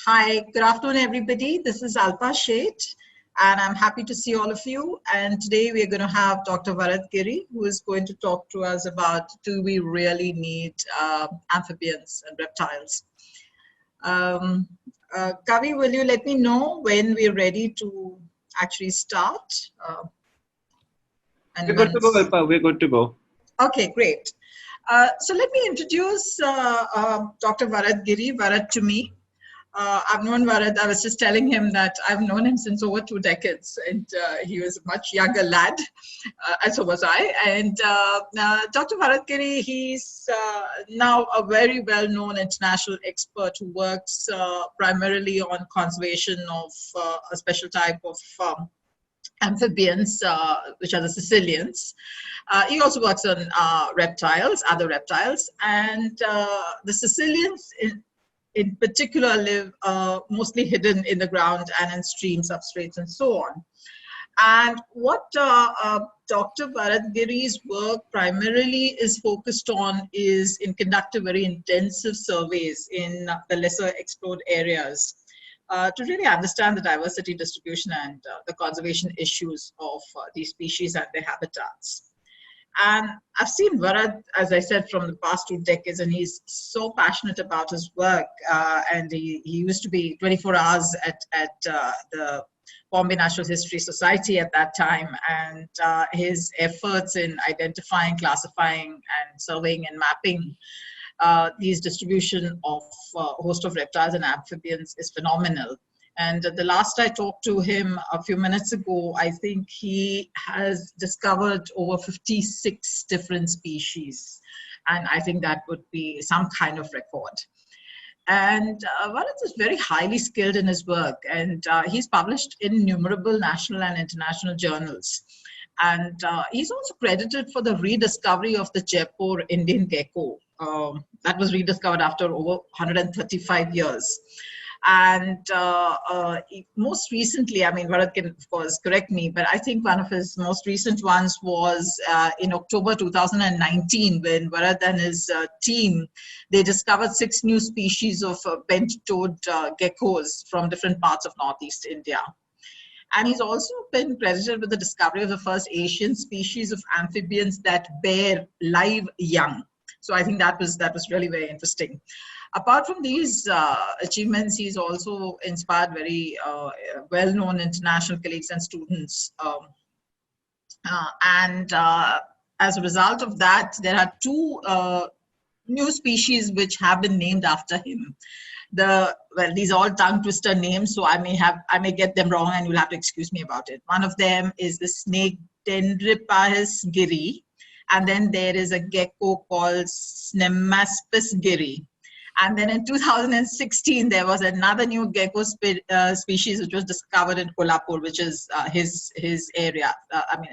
Hi, good afternoon, everybody. This is Alpa Sheth, and I'm happy to see all of you. And today we're going to have Dr. Varad Giri, who is going to talk to us about, do we really need amphibians and reptiles? Kavi, will you let me know when we're ready to actually start? We're good to go, Alpa. We're good to go. Okay, great. So let me introduce Dr. Varad Giri. Varad to me. I've known Varad. I was just telling him that I've known him since over 2 decades, and he was a much younger lad, and so was I. And Dr. Varad Giri, he's now a very well-known international expert who works primarily on conservation of a special type of amphibians, which are the Sicilians. He also works on reptiles, other reptiles, and the Sicilians in particular live mostly hidden in the ground and in streams, substrates, and so on. And what Dr. Varad Giri's work primarily is focused on is in conducting very intensive surveys in the lesser explored areas to really understand the diversity distribution and the conservation issues of these species and their habitats. And I've seen Varad, as I said, from the past 2 decades, and he's so passionate about his work. And he used to be 24 hours at the Bombay Natural History Society at that time. And his efforts in identifying, classifying, and surveying and mapping these distribution of a host of reptiles and amphibians is phenomenal. And the last I talked to him a few minutes ago, I think he has discovered over 56 different species. And I think that would be some kind of record. And Varad is very highly skilled in his work, and he's published in innumerable national and international journals. And he's also credited for the rediscovery of the Jaipur Indian gecko. That was rediscovered after over 135 years. And most recently, I mean, Varad can, of course, correct me, but I think one of his most recent ones was in October 2019, when Varad and his team, they discovered 6 new species of bent-toed geckos from different parts of Northeast India. And he's also been credited with the discovery of the first Asian species of amphibians that bear live young. So I think that was really very interesting. Apart from these achievements, he's also inspired very well-known international colleagues and students. As a result of that, there are 2 new species which have been named after him. Well, these are all tongue twister names, so I may get them wrong, and you'll have to excuse me about it. One of them is the snake Delhibird Giri, and then there is a gecko called Hematucus Brookie. And then in 2016, there was another new gecko species which was discovered in Kolhapur, which is his area,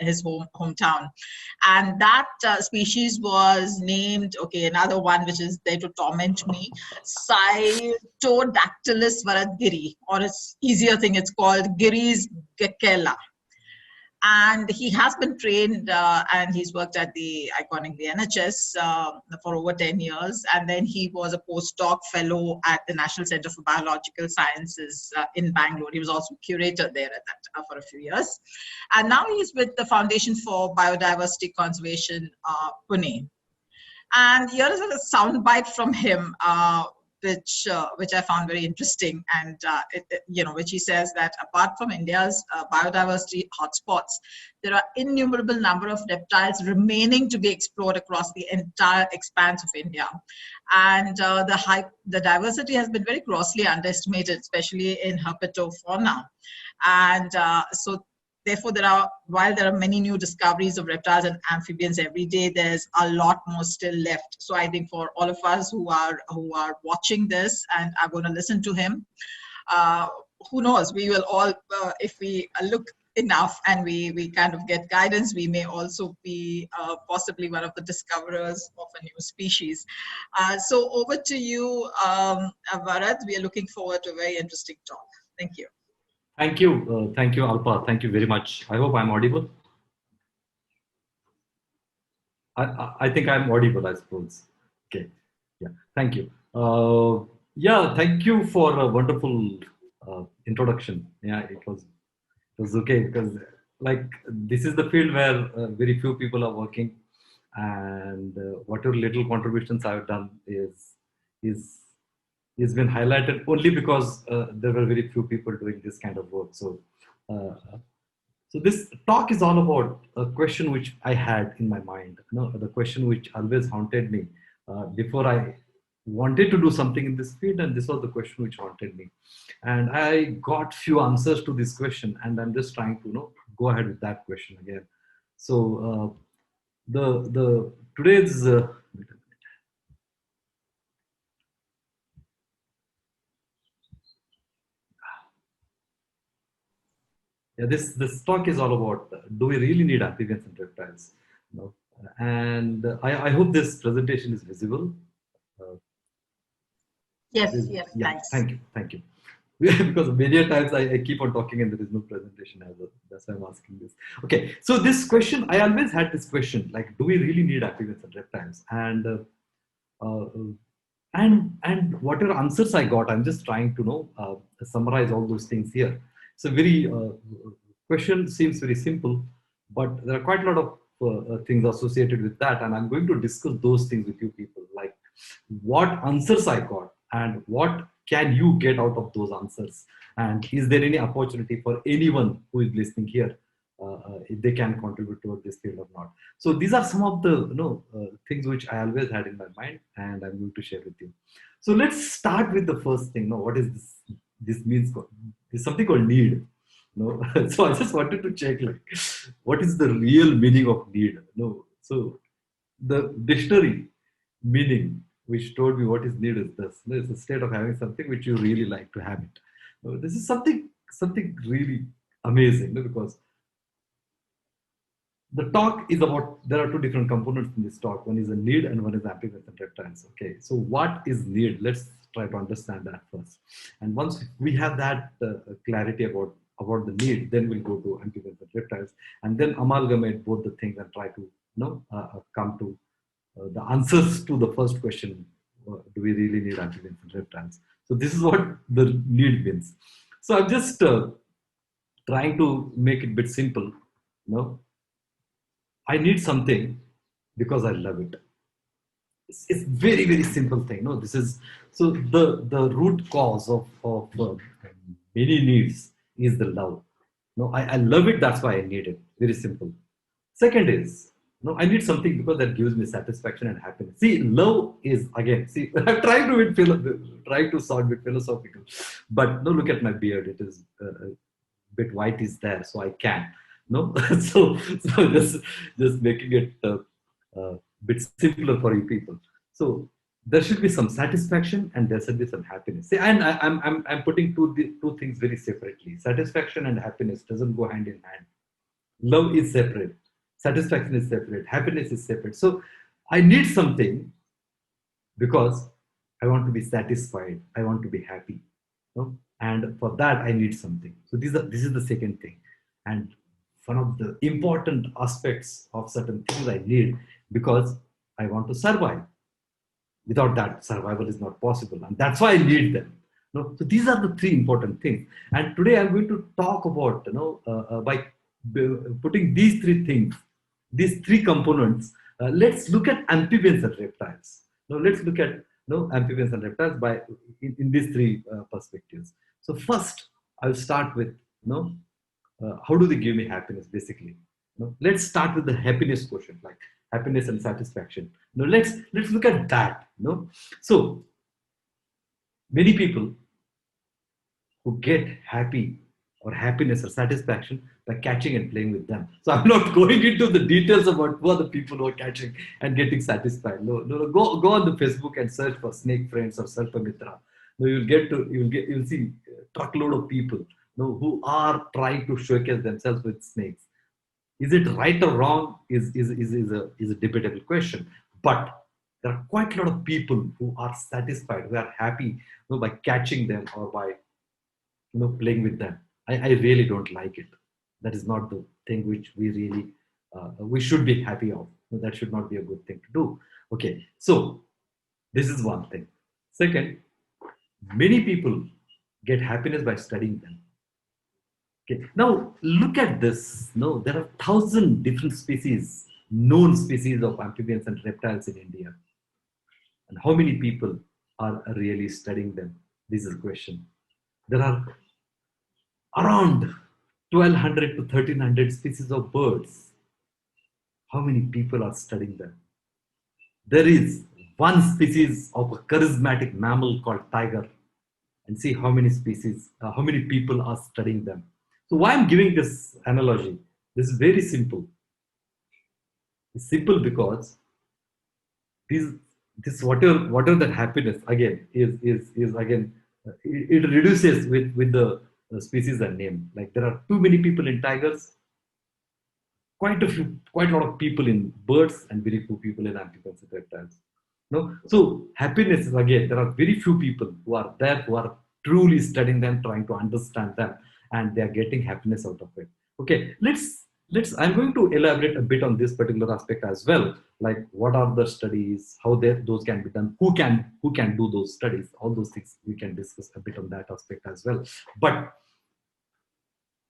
his hometown. And that species was named, another one which is there to torment me, Cytodactylus Varad Giri, or it's easier thing, it's called Giri's Gekela. And he has been trained and he's worked at the iconic NHS for over 10 years. And then he was a postdoc fellow at the National Center for Biological Sciences in Bangalore. He was also curator there at that for a few years. And now he's with the Foundation for Biodiversity Conservation, Pune. And here is a soundbite from him, which I found very interesting, and which he says that apart from India's biodiversity hotspots, there are innumerable number of reptiles remaining to be explored across the entire expanse of India, and the diversity has been very grossly underestimated, especially in herpetofauna, and so. Therefore, while there are many new discoveries of reptiles and amphibians every day, there's a lot more still left. So I think for all of us who are watching this and are going to listen to him, who knows, we will all, if we look enough and we kind of get guidance, we may also be possibly one of the discoverers of a new species. So over to you, Varad. We are looking forward to a very interesting talk. Thank you. Thank you, Alpa. Thank you very much. I hope I'm audible. I think I'm audible, I suppose. Okay, yeah, thank you. Yeah, thank you for a wonderful introduction. Yeah, it was okay because like this is the field where very few people are working, and whatever little contributions I've done is is been highlighted only because there were very few people doing this kind of work. Uh, so this talk is all about a question which I had in my mind. You know, the question which always haunted me before I wanted to do something in this field, and this was the question which haunted me. And I got few answers to this question, and I'm just trying to go ahead with that question again. So the today's yeah, this talk is all about do we really need amphibians and reptiles? You know, and I hope this presentation is visible. Uh, Yes, yes, yeah, thanks. thank you. Because many a times I keep on talking and there is no presentation as well. That's why I'm asking this. Okay, so this question, I always had this question, like, do we really need amphibians and reptiles? Uh, and whatever answers I got, I'm just trying to summarize all those things here. So very question seems very simple, but there are quite a lot of things associated with that, and I'm going to discuss those things with you people, like what answers I got and what can you get out of those answers, and is there any opportunity for anyone who is listening here if they can contribute toward this field or not. So these are some of the things which I always had in my mind, and I'm going to share with you. So let's start with the first thing. What is this? This means there's something called need. So I just wanted to check, like, what is the real meaning of need? No, so the dictionary meaning which told me what is need is this. It's a state of having something which you really like to have it. This is something really amazing, because the talk is about, there are two different components in this talk. One is a need and one is amphibians and reptiles. Okay, so what is need? Let's try to understand that first. And once we have that clarity about the need, then we'll go to amphibians and reptiles, and then amalgamate both the things and try to come to the answers to the first question: do we really need amphibians and reptiles? So this is what the need means. So I'm just trying to make it a bit simple. I need something because I love it. It's very, very simple thing. No, this is so the root cause of many needs is the love. No, I love it. That's why I need it. Very simple. Second is, no, I need something because that gives me satisfaction and happiness. See, love is, again. See, I'm trying to try to sound a bit philosophical, but no, look at my beard. It is a bit white is there, so I can. No, so just making it bit simpler for you people. So there should be some satisfaction and there should be some happiness. See, and I'm putting two things very separately. Satisfaction and happiness doesn't go hand in hand. Love is separate, satisfaction is separate, happiness is separate. So I need something because I want to be satisfied, I want to be happy, and for that I need something. So this is the second thing, and one of the important aspects of certain things I need, because I want to survive. Without that, survival is not possible, and that's why I need them. So these are the three important things, and today I'm going to talk about by putting these three things, these three components. Let's look at amphibians and reptiles. Now let's look at amphibians and reptiles by in these three perspectives. So first, I'll start with how do they give me happiness, basically. Let's start with the happiness quotient, like happiness and satisfaction. Let's look at that. So many people who get happy or happiness or satisfaction by catching and playing with them. So I'm not going into the details about who are the people who are catching and getting satisfied. No. Go on the Facebook and search for snake friends or Sarpamitra. No, you'll see a truckload of people who are trying to showcase themselves with snakes. Is it right or wrong? Is a debatable question. But there are quite a lot of people who are satisfied, who are happy by catching them or by playing with them. I really don't like it. That is not the thing which we really we should be happy of. That should not be a good thing to do. Okay, so this is one thing. Second, Many people get happiness by studying them. Okay. Now look at this. No, there are 1,000 different species, known species of amphibians and reptiles in India. And how many people are really studying them? This is the question. There are around 1,200 to 1,300 species of birds. How many people are studying them? There is one species of a charismatic mammal called tiger, and see how many species, how many people are studying them. So why I'm giving this analogy? This is very simple. It's simple because this whatever that happiness again is again it reduces with the species and name. Like there are too many people in tigers, quite a lot of people in birds, and very few people in amphibians and reptiles. No, so happiness is again there are very few people who are there who are truly studying them, trying to understand them, and they are getting happiness out of it. Okay, let's. I'm going to elaborate a bit on this particular aspect as well. Like what are the studies, how those can be done, who can do those studies, all those things we can discuss a bit on that aspect as well. But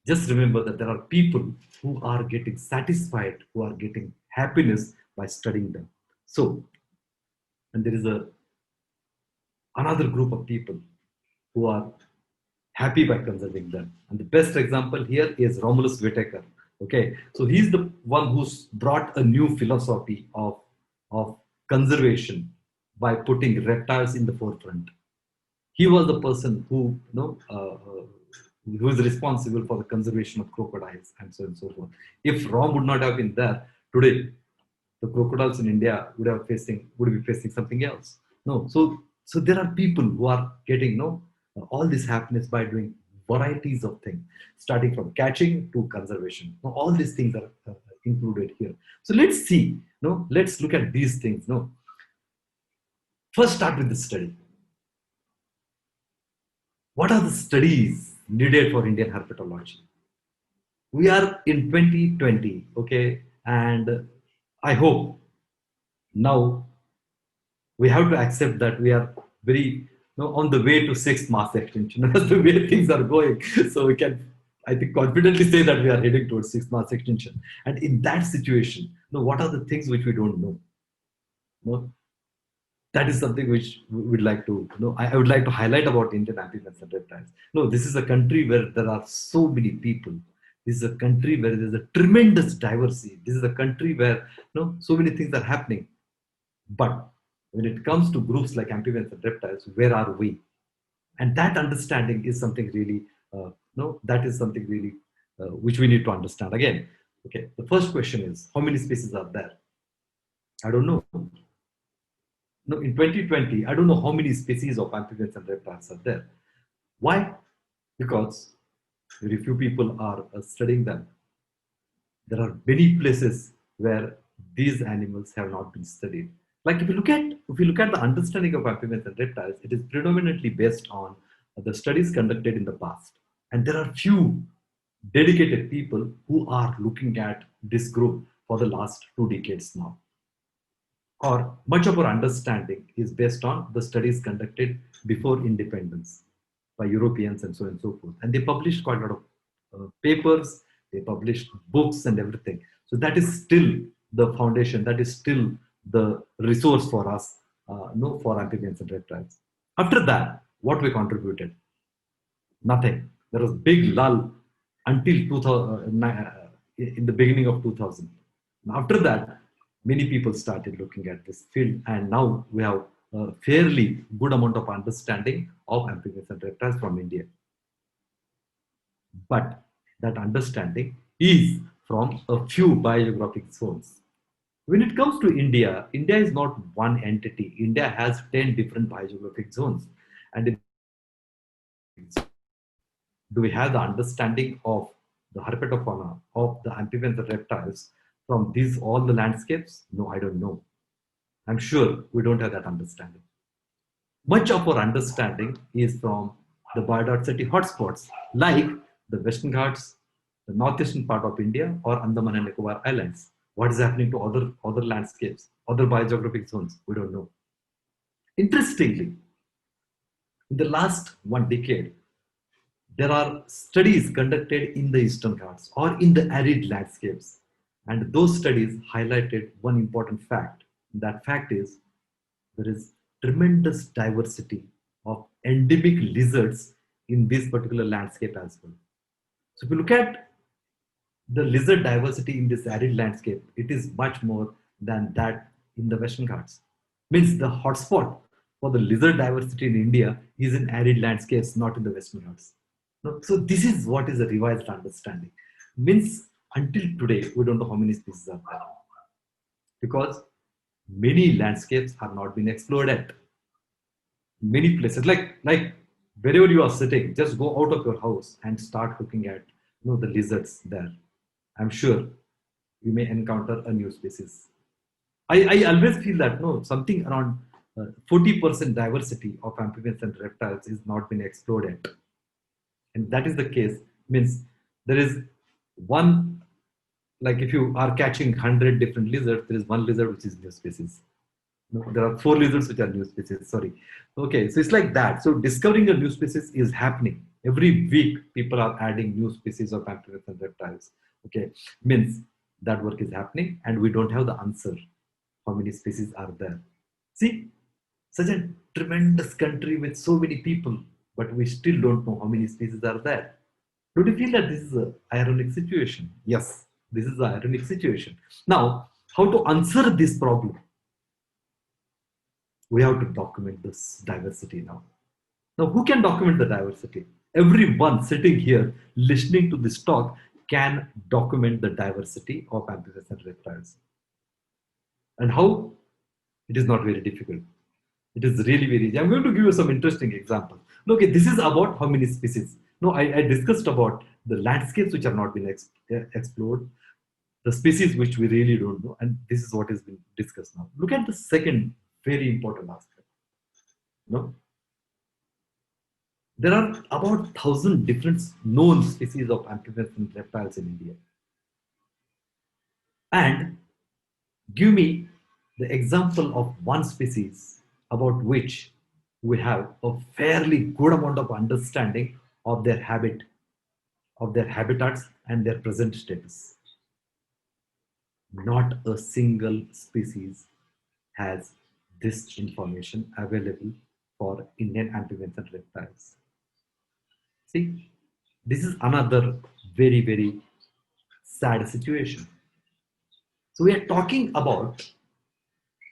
just remember that there are people who are getting satisfied, who are getting happiness by studying them. So, and there is another group of people who are happy by conserving them. And the best example here is Romulus Whittaker. Okay, so he's the one who's brought a new philosophy of conservation by putting reptiles in the forefront. He was the person who who is responsible for the conservation of crocodiles and so on and so forth. If Rom would not have been there today, the crocodiles in India would be facing something else. No, so there are people who are getting all this happiness by doing varieties of things, starting from catching to conservation. Now, all these things are included here. So let's see. Let's look at these things. First, start with the study. What are the studies needed for Indian herpetology? We are in 2020, okay, and I hope now we have to accept that we are very on the way to sixth mass extinction. That's the way things are going. So we can, I think, confidently say that we are heading towards sixth mass extinction. And in that situation, what are the things which we don't know? That is something which we would like to, I would like to highlight about Indian amphibians and reptiles. No, this is a country where there are so many people. This is a country where there is a tremendous diversity. This is a country where so many things are happening. But when it comes to groups like amphibians and reptiles, where are we? And that understanding is something really, that is something really which we need to understand. Again, okay, the first question is, how many species are there? I don't know. No, in 2020, I don't know how many species of amphibians and reptiles are there. Why? Because very few people are studying them. There are many places where these animals have not been studied. Like if you look at the understanding of amphibians and reptiles, it is predominantly based on the studies conducted in the past. And there are few dedicated people who are looking at this group for the last 2 decades now. Or much of our understanding is based on the studies conducted before independence by Europeans and so on and so forth. And they published quite a lot of papers, they published books and everything. So that is still the foundation, that is still the resource for us, for amphibians and reptiles. After that, what we contributed? Nothing. There was big lull until 2000, in the beginning of 2000. After that, many people started looking at this field, and now we have a fairly good amount of understanding of amphibians and reptiles from India. But that understanding is from a few biogeographic zones. When it comes to India, India is not one entity. India has 10 different biogeographic zones. And do we have the understanding of the herpetofauna, of the amphibians and reptiles from all the landscapes? No, I don't know. I'm sure we don't have that understanding. Much of our understanding is from the biodiversity hotspots, like the Western Ghats, the northeastern part of India, or Andaman and Nicobar Islands. What is happening to other landscapes, other biogeographic zones? We don't know. Interestingly, In the last 1 decade, there are studies conducted in the Eastern Ghats or in the arid landscapes. And those studies highlighted one important fact. That fact is there is tremendous diversity of endemic lizards in this particular landscape as well. So if you look at the lizard diversity in this arid landscape, it is much more than that in the Western Ghats. Means the hotspot for the lizard diversity in India is in arid landscapes, not in the Western Ghats. No, so this is what is a revised understanding. Means until today, we don't know how many species are there. Because many landscapes have not been explored yet. Many places, like wherever you are sitting, just go out of your house and start looking at the lizards there. I'm sure you may encounter a new species. I always feel that something around 40% diversity of amphibians and reptiles is not been explored yet. And that is the case, means there is one, like if you are catching 100 different lizards, there is one lizard which is new species. No, there are 4 lizards which are new species, sorry. Okay, so it's like that. So discovering a new species is happening. Every week, people are adding new species of amphibians and reptiles. Okay, means that work is happening and we don't have the answer how many species are there. See, such a tremendous country with so many people, but we still don't know how many species are there. Don't you feel that this is an ironic situation? Yes, this is an ironic situation. Now, how to answer this problem? We have to document this diversity now. Now, who can document the diversity? Everyone sitting here listening to this talk can document the diversity of amphibians and reptiles. And how? It is not very difficult. It is really very easy. I'm going to give you some interesting examples. Okay, this is about how many species. No, I discussed about the landscapes which have not been explored, the species which we really don't know, and this is what is being discussed now. Look at the second very important aspect. No? There are about 1,000 different known species of amphibians and reptiles in India. And give me the example of one species about which we have a fairly good amount of understanding of their habit, of their habitats and their present status. Not a single species has this information available for Indian amphibians and reptiles. See, this is another very, very sad situation. So we are talking about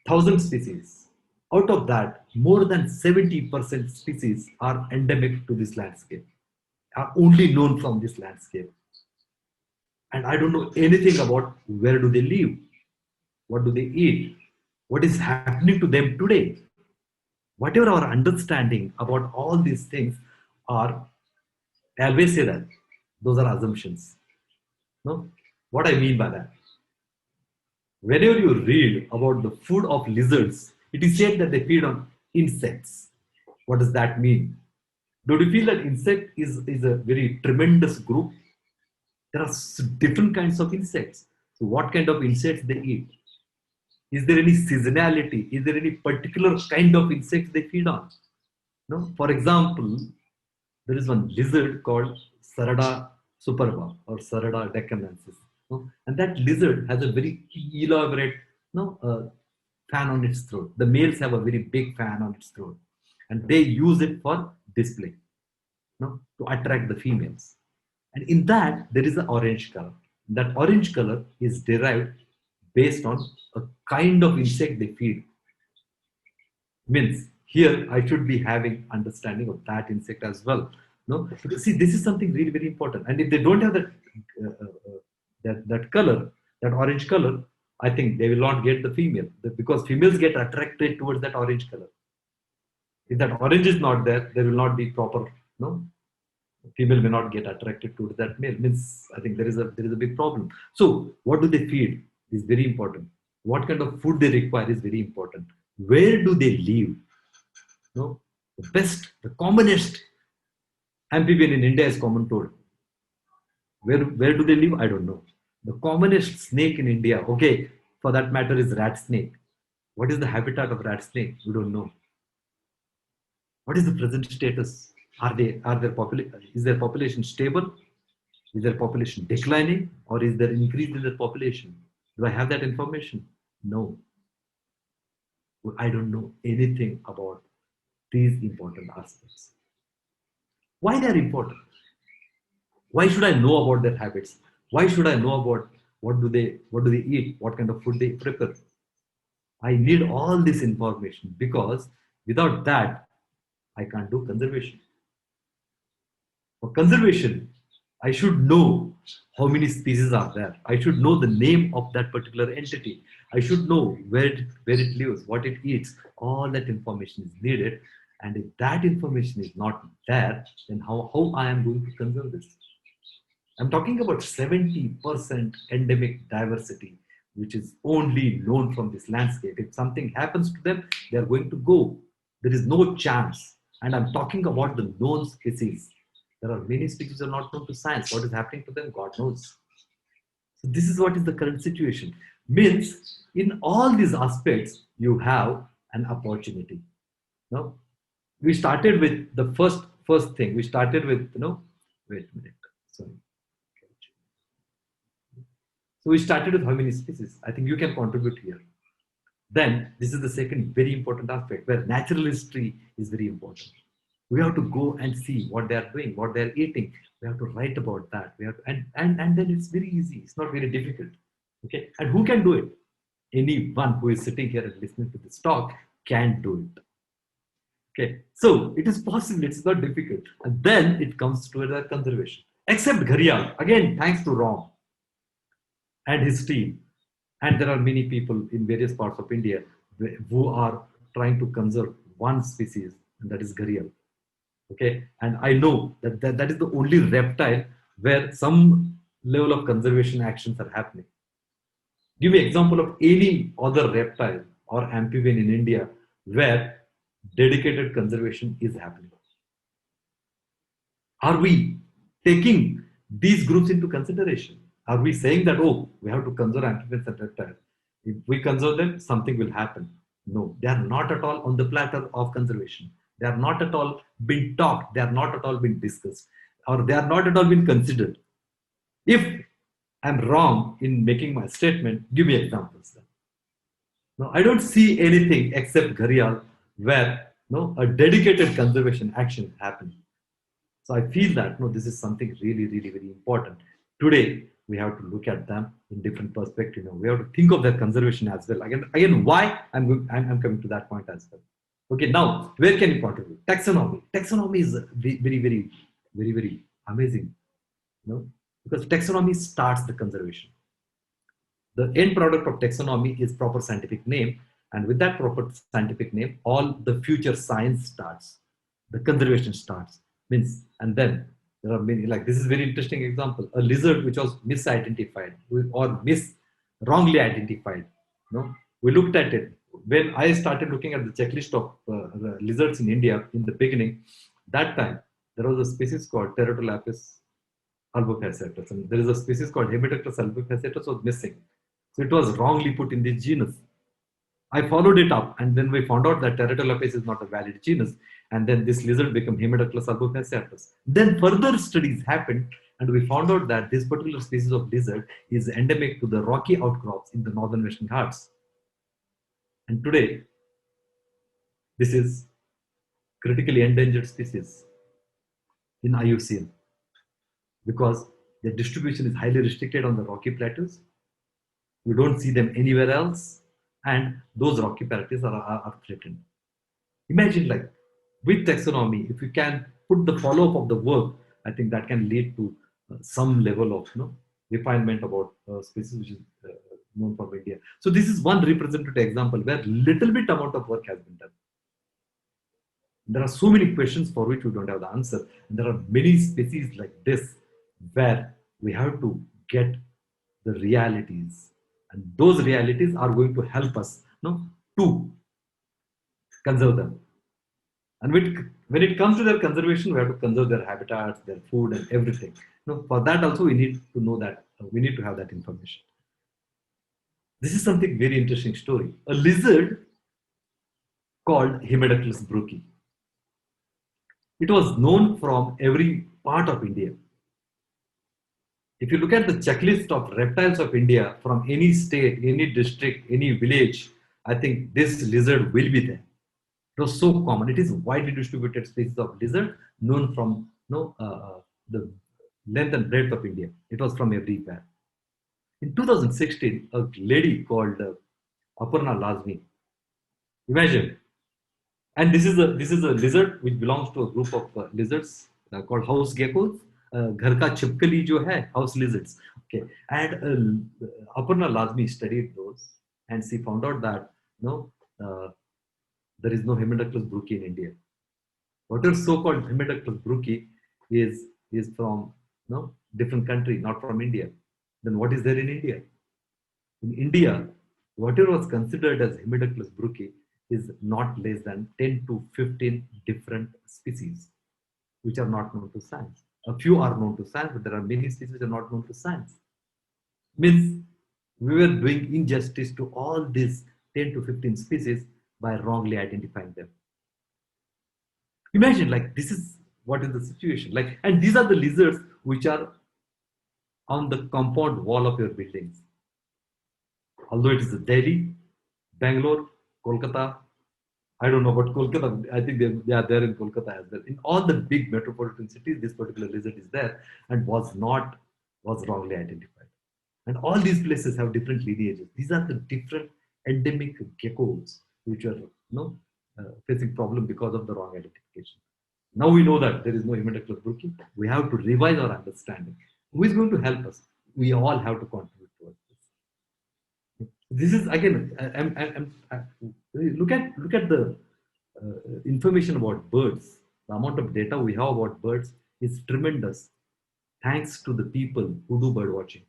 1,000 species. Out of that, more than 70% species are endemic to this landscape, are only known from this landscape. And I don't know anything about where do they live, what do they eat, what is happening to them today. Whatever our understanding about all these things are, I always say that those are assumptions. No? What I mean by that? Whenever you read about the food of lizards, it is said that they feed on insects. What does that mean? Do you feel that insect is a very tremendous group? There are different kinds of insects. So what kind of insects they eat? Is there any seasonality? Is there any particular kind of insects they feed on? No? For example, there is one lizard called Sarada superba or Sarada deccanensis. No? And that lizard has a very elaborate fan on its throat. The males have a very big fan on its throat. And they use it for display, to attract the females. And in that, there is an orange color. That orange color is derived based on a kind of insect they feed. Means here I should be having understanding of that insect as well. No, see, this is something really very important. And if they don't have that color, that orange color, I think they will not get the female, because females get attracted towards that orange color. If that orange is not there, there will not be proper. Female may not get attracted to that male. Means I think there is a big problem. So what do they feed is very important. What kind of food they require is very important. Where do they live? The best, the commonest amphibian in India is common toad. Where do they live? I don't know. The commonest snake in India, okay, for that matter, is rat snake. What is the habitat of rat snake? We don't know. What is the present status? Is their population stable? Is their population declining, or is there increase in their population? Do I have that information? No. I don't know anything about these important aspects. Why they are important? Why should I know about their habits? Why should I know about what do they eat? What kind of food they prepare? I need all this information because without that, I can't do conservation. For conservation, I should know how many species are there. I should know the name of that particular entity. I should know where it lives, what it eats. All that information is needed. And if that information is not there, then how I am going to conserve this? I'm talking about 70% endemic diversity, which is only known from this landscape. If something happens to them, they are going to go. There is no chance. And I'm talking about the known species. There are many species that are not known to science. What is happening to them, God knows. So this is what is the current situation. Means in all these aspects, you have an opportunity. No? We started with the first thing. We started with, wait a minute. Sorry. So we started with how many species. I think you can contribute here. Then this is the second very important aspect where natural history is very important. We have to go and see what they are doing, what they are eating. We have to write about that. We have to, and then it's very easy. It's not very difficult. Okay. And who can do it? Anyone who is sitting here and listening to this talk can do it. Okay. So it is possible. It's not difficult. And then it comes to the conservation. Except Gharial. Again, thanks to Rom and his team. And there are many people in various parts of India who are trying to conserve one species, and that is Gharial. Okay, and I know that is the only reptile where some level of conservation actions are happening. Give me an example of any other reptile or amphibian in India where dedicated conservation is happening. Are we taking these groups into consideration? Are we saying that, oh, we have to conserve amphibians and reptiles? If we conserve them, something will happen. No, they are not at all on the platter of conservation. They are not at all been talked. They are not at all been discussed, or they are not at all been considered. If I'm wrong in making my statement, give me examples. No, I don't see anything except Gharial where a dedicated conservation action is happening. So I feel that this is something really, really very important. Today, we have to look at them in different perspectives. We have to think of their conservation as well. Again, why I'm coming to that point as well. Okay, now where can you contribute? Taxonomy. Taxonomy is very, very, very, very amazing. Because taxonomy starts the conservation. The end product of taxonomy is proper scientific name, and with that proper scientific name, all the future science starts. The conservation starts. And then there are many, like this is very interesting example, a lizard which was misidentified or wrongly identified. We looked at it. When I started looking at the checklist of lizards in India in the beginning, that time there was a species called Pterodolapis albofaciatus, and there is a species called Hematucus albofaciatus was missing. So it was wrongly put in this genus. I followed it up, and then we found out that Pterodolapis is not a valid genus, and then this lizard became Hematucus albofaciatus. Then further studies happened, and we found out that this particular species of lizard is endemic to the rocky outcrops in the northern Western Ghats. And today, this is critically endangered species in IUCN because their distribution is highly restricted on the rocky plateaus. We don't see them anywhere else, and those rocky plateaus are threatened. Imagine, like, with taxonomy, if you can put the follow-up of the work, I think that can lead to some level of refinement about species which is known from India. So this is one representative example where little bit amount of work has been done. There are so many questions for which we don't have the answer. And there are many species like this where we have to get the realities, and those realities are going to help us to conserve them. And when it comes to their conservation, we have to conserve their habitats, their food, and everything. For that also we need to know that we need to have that information. This is something very interesting story. A lizard called Hematucus Brookie. It was known from every part of India. If you look at the checklist of reptiles of India from any state, any district, any village, I think this lizard will be there. It was so common. It is widely distributed species of lizard known from the length and breadth of India. It was from everywhere. In 2016, a lady called Aparna Lazmi. Imagine, and this is a lizard which belongs to a group of lizards called house geckos. घर का छिपकली जो है house lizards. Okay, and Aparna Lazmi studied those, and she found out that there is no Hematucus Brookie in India. What is so-called Hematucus Brookie is from different country, not from India. Then what is there in India? In India, whatever was considered as Hematucus Brookie is not less than 10 to 15 different species, which are not known to science. A few are known to science, but there are many species which are not known to science. Means we were doing injustice to all these 10 to 15 species by wrongly identifying them. Imagine, like, this is what is the situation. Like, and these are the lizards which are on the compound wall of your buildings. Although it is Delhi, Bangalore, Kolkata, I don't know about Kolkata. I think they are there in Kolkata as well. In all the big metropolitan cities, this particular lizard is there and was wrongly identified. And all these places have different lineages. These are the different endemic geckos which are facing problem because of the wrong identification. Now we know that there is no Hematucus Brookie. We have to revise our understanding. Who is going to help us? We all have to contribute towards this. This is again. Look at the information about birds. The amount of data we have about birds is tremendous. Thanks to the people who do bird watching.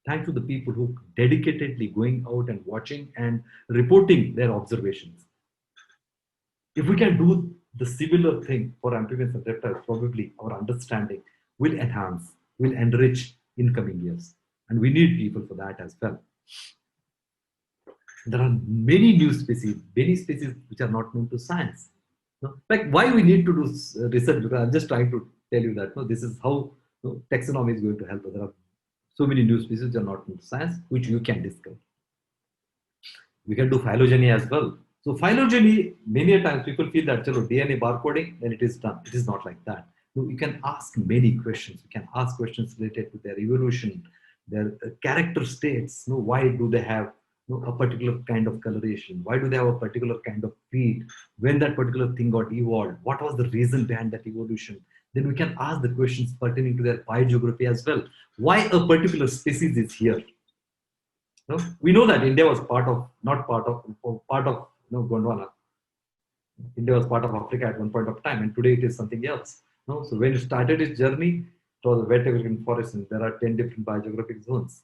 Thanks to the people who dedicatedly going out and watching and reporting their observations. If we can do the similar thing for amphibians and reptiles, probably our understanding will enhance, will enrich in coming years. And we need people for that as well. There are many new species, many species which are not known to science. Like, why we need to do research? Because I'm just trying to tell you that this is how taxonomy is going to help us. There are so many new species which are not known to science, which you can discover. We can do phylogeny as well. So phylogeny, many a times people feel that DNA barcoding, then it is done. It is not like that. You can ask many questions. You can ask questions related to their evolution, their character states. Why do they have a particular kind of coloration? Why do they have a particular kind of feet? When that particular thing got evolved? What was the reason behind that evolution? Then we can ask the questions pertaining to their biogeography as well. Why a particular species is here? We know that India was part of Gondwana. India was part of Africa at one point of time, and today it is something else. So when it started its journey, it was a wet evergreen forest, and there are 10 different biogeographic zones.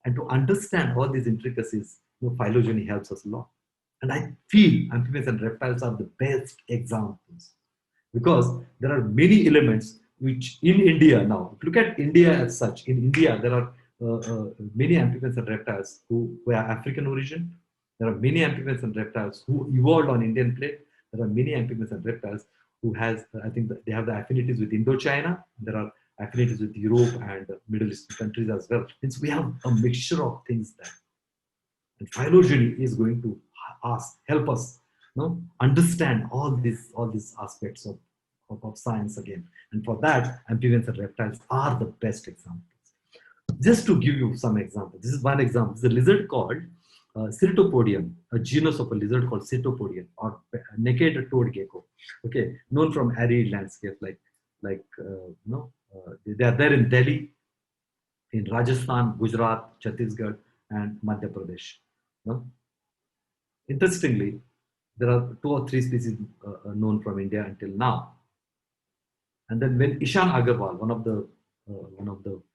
And to understand all these intricacies, phylogeny helps us a lot. And I feel amphibians and reptiles are the best examples, because there are many elements which in India now, look at India as such. In India, there are many amphibians and reptiles who are African origin. There are many amphibians and reptiles who evolved on Indian plate. There are many amphibians and reptiles who I think they have the affinities with Indochina. There are affinities with Europe and Middle Eastern countries as well. Since we have a mixture of things there. And phylogeny is going to help us understand all these aspects of science again. And for that, amphibians and reptiles are the best examples. Just to give you some examples, this is one example. This is a lizard called Ceratopodium, a genus of a lizard called Ceratopodium, or naked toad gecko. Okay, known from arid landscapes they are there in Delhi, in Rajasthan, Gujarat, Chhattisgarh, and Madhya Pradesh. Interestingly, there are 2 or 3 species known from India until now. And then when Ishan Agarwal, one of the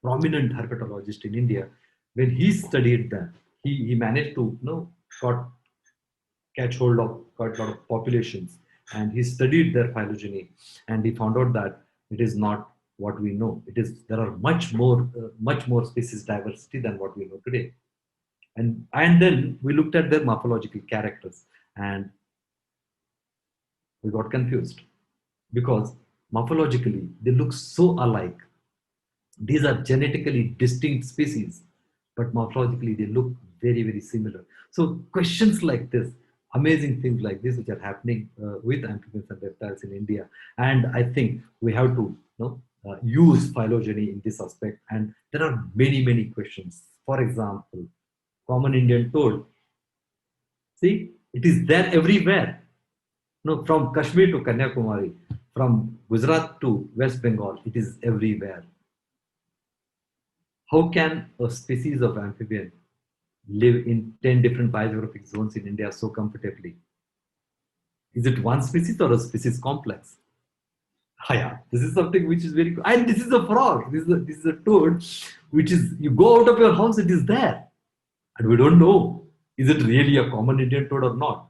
prominent herpetologists in India, when he studied them, he managed to catch hold of quite a lot of populations, and he studied their phylogeny, and he found out that it is not what we know. There are much more species diversity than what we know today. And then we looked at their morphological characters, and we got confused. because morphologically they look so alike. These are genetically distinct species, but morphologically they look very, very similar. So questions like this, amazing things like this, which are happening with amphibians and reptiles in India, and I think we have to use phylogeny in this aspect. And there are many, many questions. For example, common Indian toad. See, it is there everywhere. No, from Kashmir to Kanyakumari, from Gujarat to West Bengal, it is everywhere. How can a species of amphibian live in 10 different biogeographic zones in India so comfortably? Is it one species or a species complex? Yeah, this is something which is very cool. And this is a frog. This is a toad, which is, you go out of your house, it is there. And we don't know, is it really a common Indian toad or not?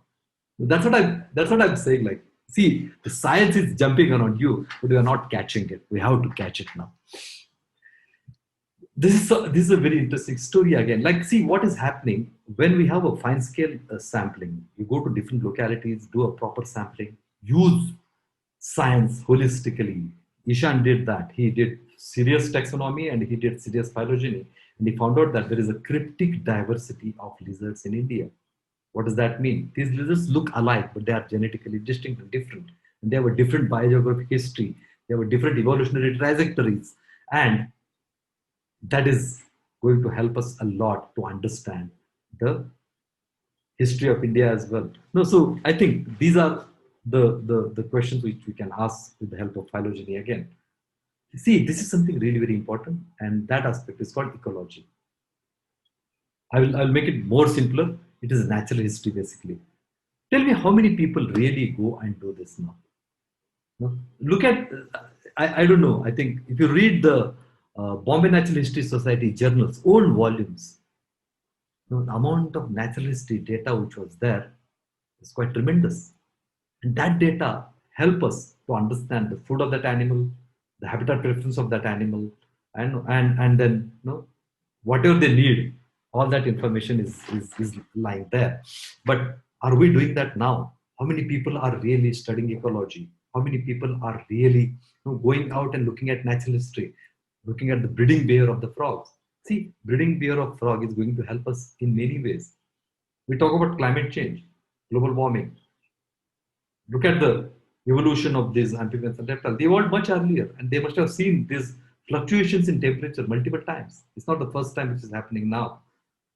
That's what I'm saying. Like, see, the science is jumping around you, but we are not catching it. We have to catch it now. This is a very interesting story again. Like, see what is happening when we have a fine scale sampling. You go to different localities, do a proper sampling, use science holistically. Ishan did that. He did serious taxonomy and he did serious phylogeny, and he found out that there is a cryptic diversity of lizards in India. What does that mean? These lizards look alike, but they are genetically distinct and different. And they have a different biogeographic history. They have a different evolutionary trajectories. And that is going to help us a lot to understand the history of India as well. No, so I think these are the questions which we can ask with the help of phylogeny again. See, this is something really very important, and that aspect is called ecology. I'll make it more simpler. It is natural history basically. Tell me how many people really go and do this now? No? Look at, I don't know, I think if you read the Bombay Natural History Society journals, old volumes, the amount of natural history data which was there is quite tremendous. And that data help us to understand the food of that animal, the habitat preference of that animal, and then whatever they need, all that information is lying there. But are we doing that now? How many people are really studying ecology? How many people are really going out and looking at natural history, looking at the breeding behavior of the frogs? See, breeding behavior of frog is going to help us in many ways. We talk about climate change, global warming. Look at the evolution of these amphibians and reptiles. They evolved much earlier, and they must have seen these fluctuations in temperature multiple times. It's not the first time which is happening now.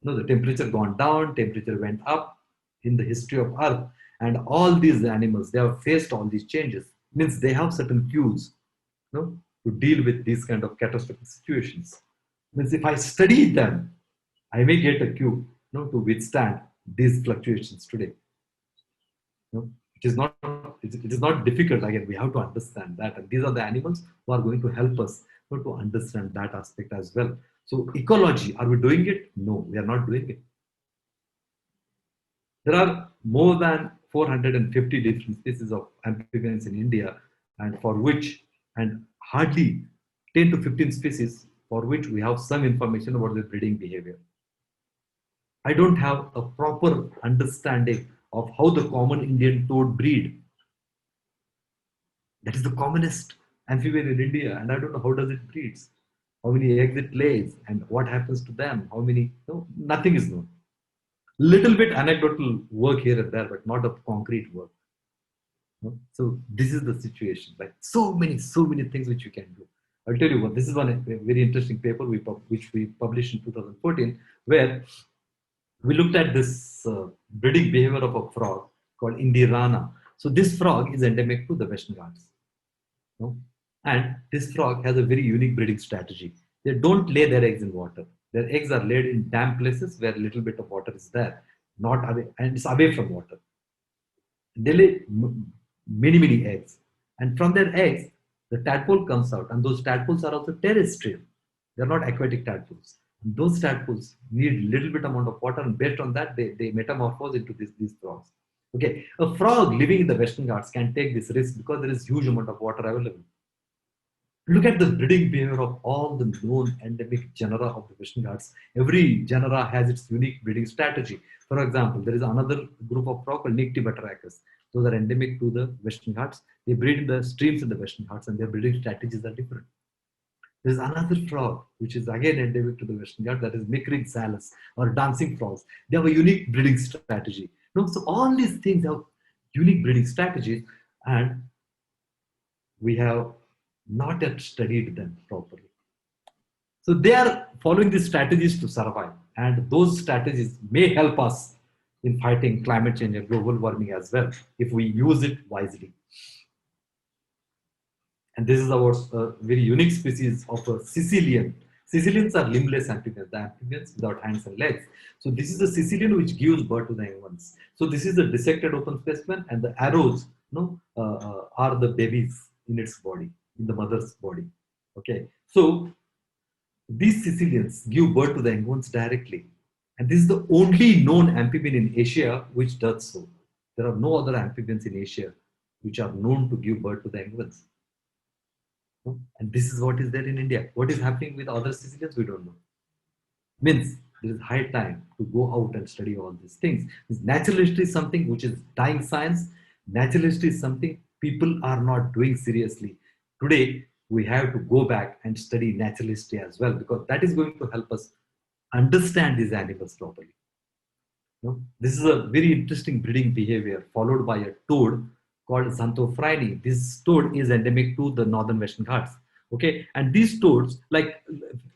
The temperature gone down, temperature went up in the history of Earth, and all these animals, they have faced all these changes. Means they have certain cues, to deal with these kind of catastrophic situations. Means if I study them, I may get a cue, to withstand these fluctuations today. It is not difficult. Again, we have to understand that, and these are the animals who are going to help us to understand that aspect as well. So ecology, are we doing it? No, we are not doing it. There are more than 450 different species of amphibians in India, and hardly 10 to 15 species for which we have some information about their breeding behavior. I don't have a proper understanding of how the common Indian toad breed. That is the commonest amphibian in India, and I don't know how does it breeds, how many eggs it lays, and what happens to them. How many? Nothing is known. Little bit anecdotal work here and there, but not a concrete work. So this is the situation. Like so many things which you can do. I'll tell you what. This is one very interesting paper which we published in 2014, where we looked at this breeding behavior of a frog called Indirana. So this frog is endemic to the Western Ghats. And this frog has a very unique breeding strategy. They don't lay their eggs in water. Their eggs are laid in damp places where a little bit of water is there, not away, and it's away from water. They lay many eggs, and from their eggs, the tadpole comes out, and those tadpoles are also terrestrial. They're not aquatic tadpoles. Those tadpoles need little bit amount of water, and based on that, they metamorphose into these frogs. Okay, a frog living in the Western Ghats can take this risk because there is huge amount of water available. Look at the breeding behavior of all the known endemic genera of the Western Ghats. Every genera has its unique breeding strategy. For example, there is another group of frog called Nyctibatrachus. Those are endemic to the Western Ghats. They breed in the streams in the Western Ghats, and their breeding strategies are different. There's another frog which is again endemic to the Western Ghats, that is Micrid salus or dancing frogs. They have a unique breeding strategy. So all these things have unique breeding strategies, and we have not yet studied them properly. So they are following these strategies to survive, and those strategies may help us in fighting climate change and global warming as well, if we use it wisely. And this is about a very unique species of a Sicilian. Sicilians are limbless amphibians, the amphibians without hands and legs. So this is a Sicilian which gives birth to the young ones. So this is a dissected open specimen, and the arrows are the babies in its body, in the mother's body. Okay, so these Sicilians give birth to the young ones directly. And this is the only known amphibian in Asia which does so. There are no other amphibians in Asia which are known to give birth to the young ones. And this is what is there in India. What is happening with other Sicilians, we don't know. Means there is high time to go out and study all these things. Natural history is something which is dying science. Natural history is something people are not doing seriously. Today, we have to go back and study natural history as well, because that is going to help us understand these animals properly. This is a very interesting breeding behavior followed by a toad called Xanthophrene. This toad is endemic to the northern Western Ghats. Okay, and these toads, like,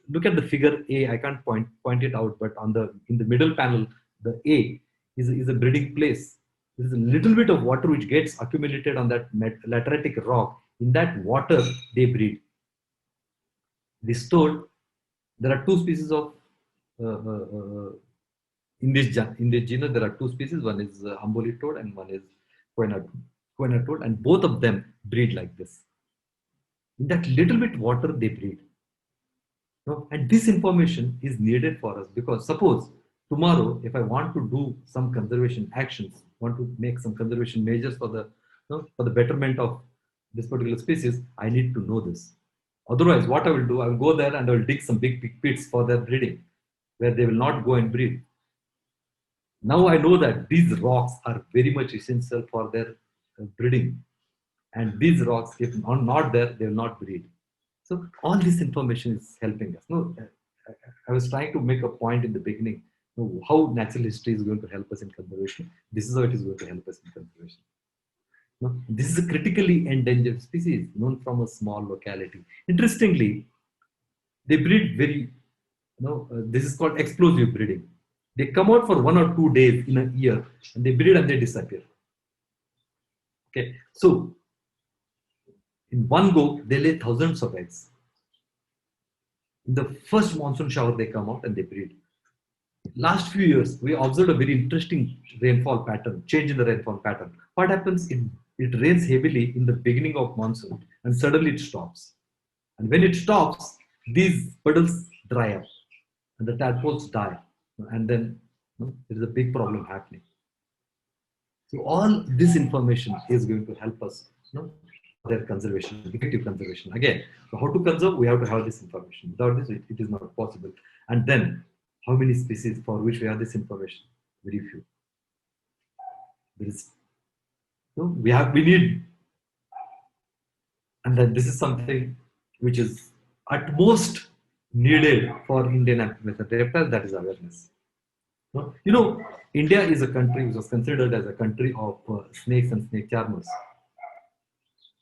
look at the figure A. I can't point it out, but in the middle panel, the A is a breeding place. There is a little bit of water which gets accumulated on that lateritic rock. In that water, they breed. This toad, there are two species of in this genus. There are two species. One is Amboli toad and one is Quena toad, and both of them breed like this. In that little bit water, they breed. And this information is needed for us, because suppose tomorrow, if I want to do some conservation actions, want to make some conservation measures for the betterment of this particular species, I need to know this. Otherwise, what I will do, I will go there and I will dig some big pits for their breeding, where they will not go and breed. Now I know that these rocks are very much essential for their breeding. And these rocks, if not there, they will not breed. So all this information is helping us. I was trying to make a point in the beginning, how natural history is going to help us in conservation. This is how it is going to help us in conservation. This is a critically endangered species known from a small locality. Interestingly, they breed this is called explosive breeding. They come out for 1 or 2 days in a year, and they breed and they disappear. Okay, so in one go, they lay thousands of eggs. In the first monsoon shower, they come out and they breed. Last few years, we observed a very interesting rainfall pattern, change in the rainfall pattern. What happens? It rains heavily in the beginning of monsoon, and suddenly it stops. And when it stops, these puddles dry up, and the tadpoles die. And then there is a big problem happening. So all this information is going to help us, their conservation, effective conservation. Again, so how to conserve, we have to have this information. Without this, it is not possible. And then, how many species for which we have this information? Very few. There is, we need, and then this is something which is at most needed for Indian amphibians and reptiles, that is awareness. India is a country which was considered as a country of snakes and snake charmers.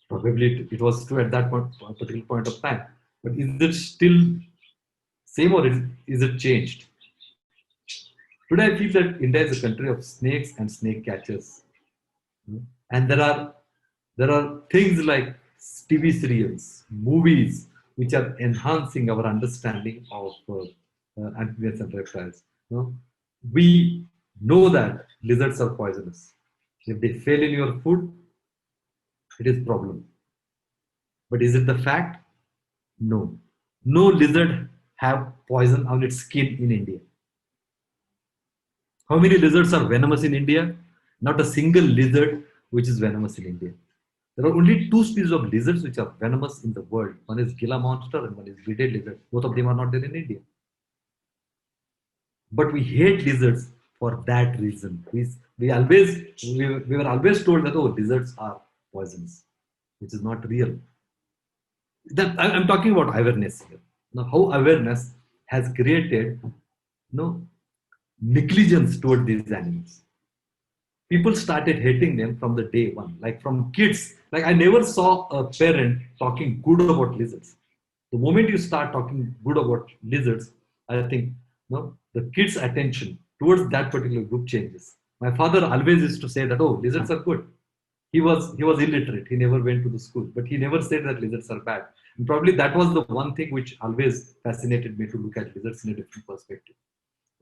Probably it was true at that particular point of time. But is it still same, or is it changed? Today I feel that India is a country of snakes and snake catchers. And there are things like TV serials, movies, which are enhancing our understanding of amphibians and reptiles. We know that lizards are poisonous. If they fail in your food, it is a problem. But is it the fact? No. No lizard have poison on its skin in India. How many lizards are venomous in India? Not a single lizard which is venomous in India. There are only 2 species of lizards which are venomous in the world. One is Gila monster and one is bearded lizard. Both of them are not there in India. But we hate lizards for that reason. we were always told that, oh, lizards are poisonous, which is not real. That I'm talking about awareness here. Now, how awareness has created negligence toward these animals. People started hating them from the day one, like from kids. Like I never saw a parent talking good about lizards. The moment you start talking good about lizards, I think the kids' attention towards that particular group changes. My father always used to say that, oh, lizards are good. He was illiterate. He never went to the school, but he never said that lizards are bad. And probably that was the one thing which always fascinated me to look at lizards in a different perspective.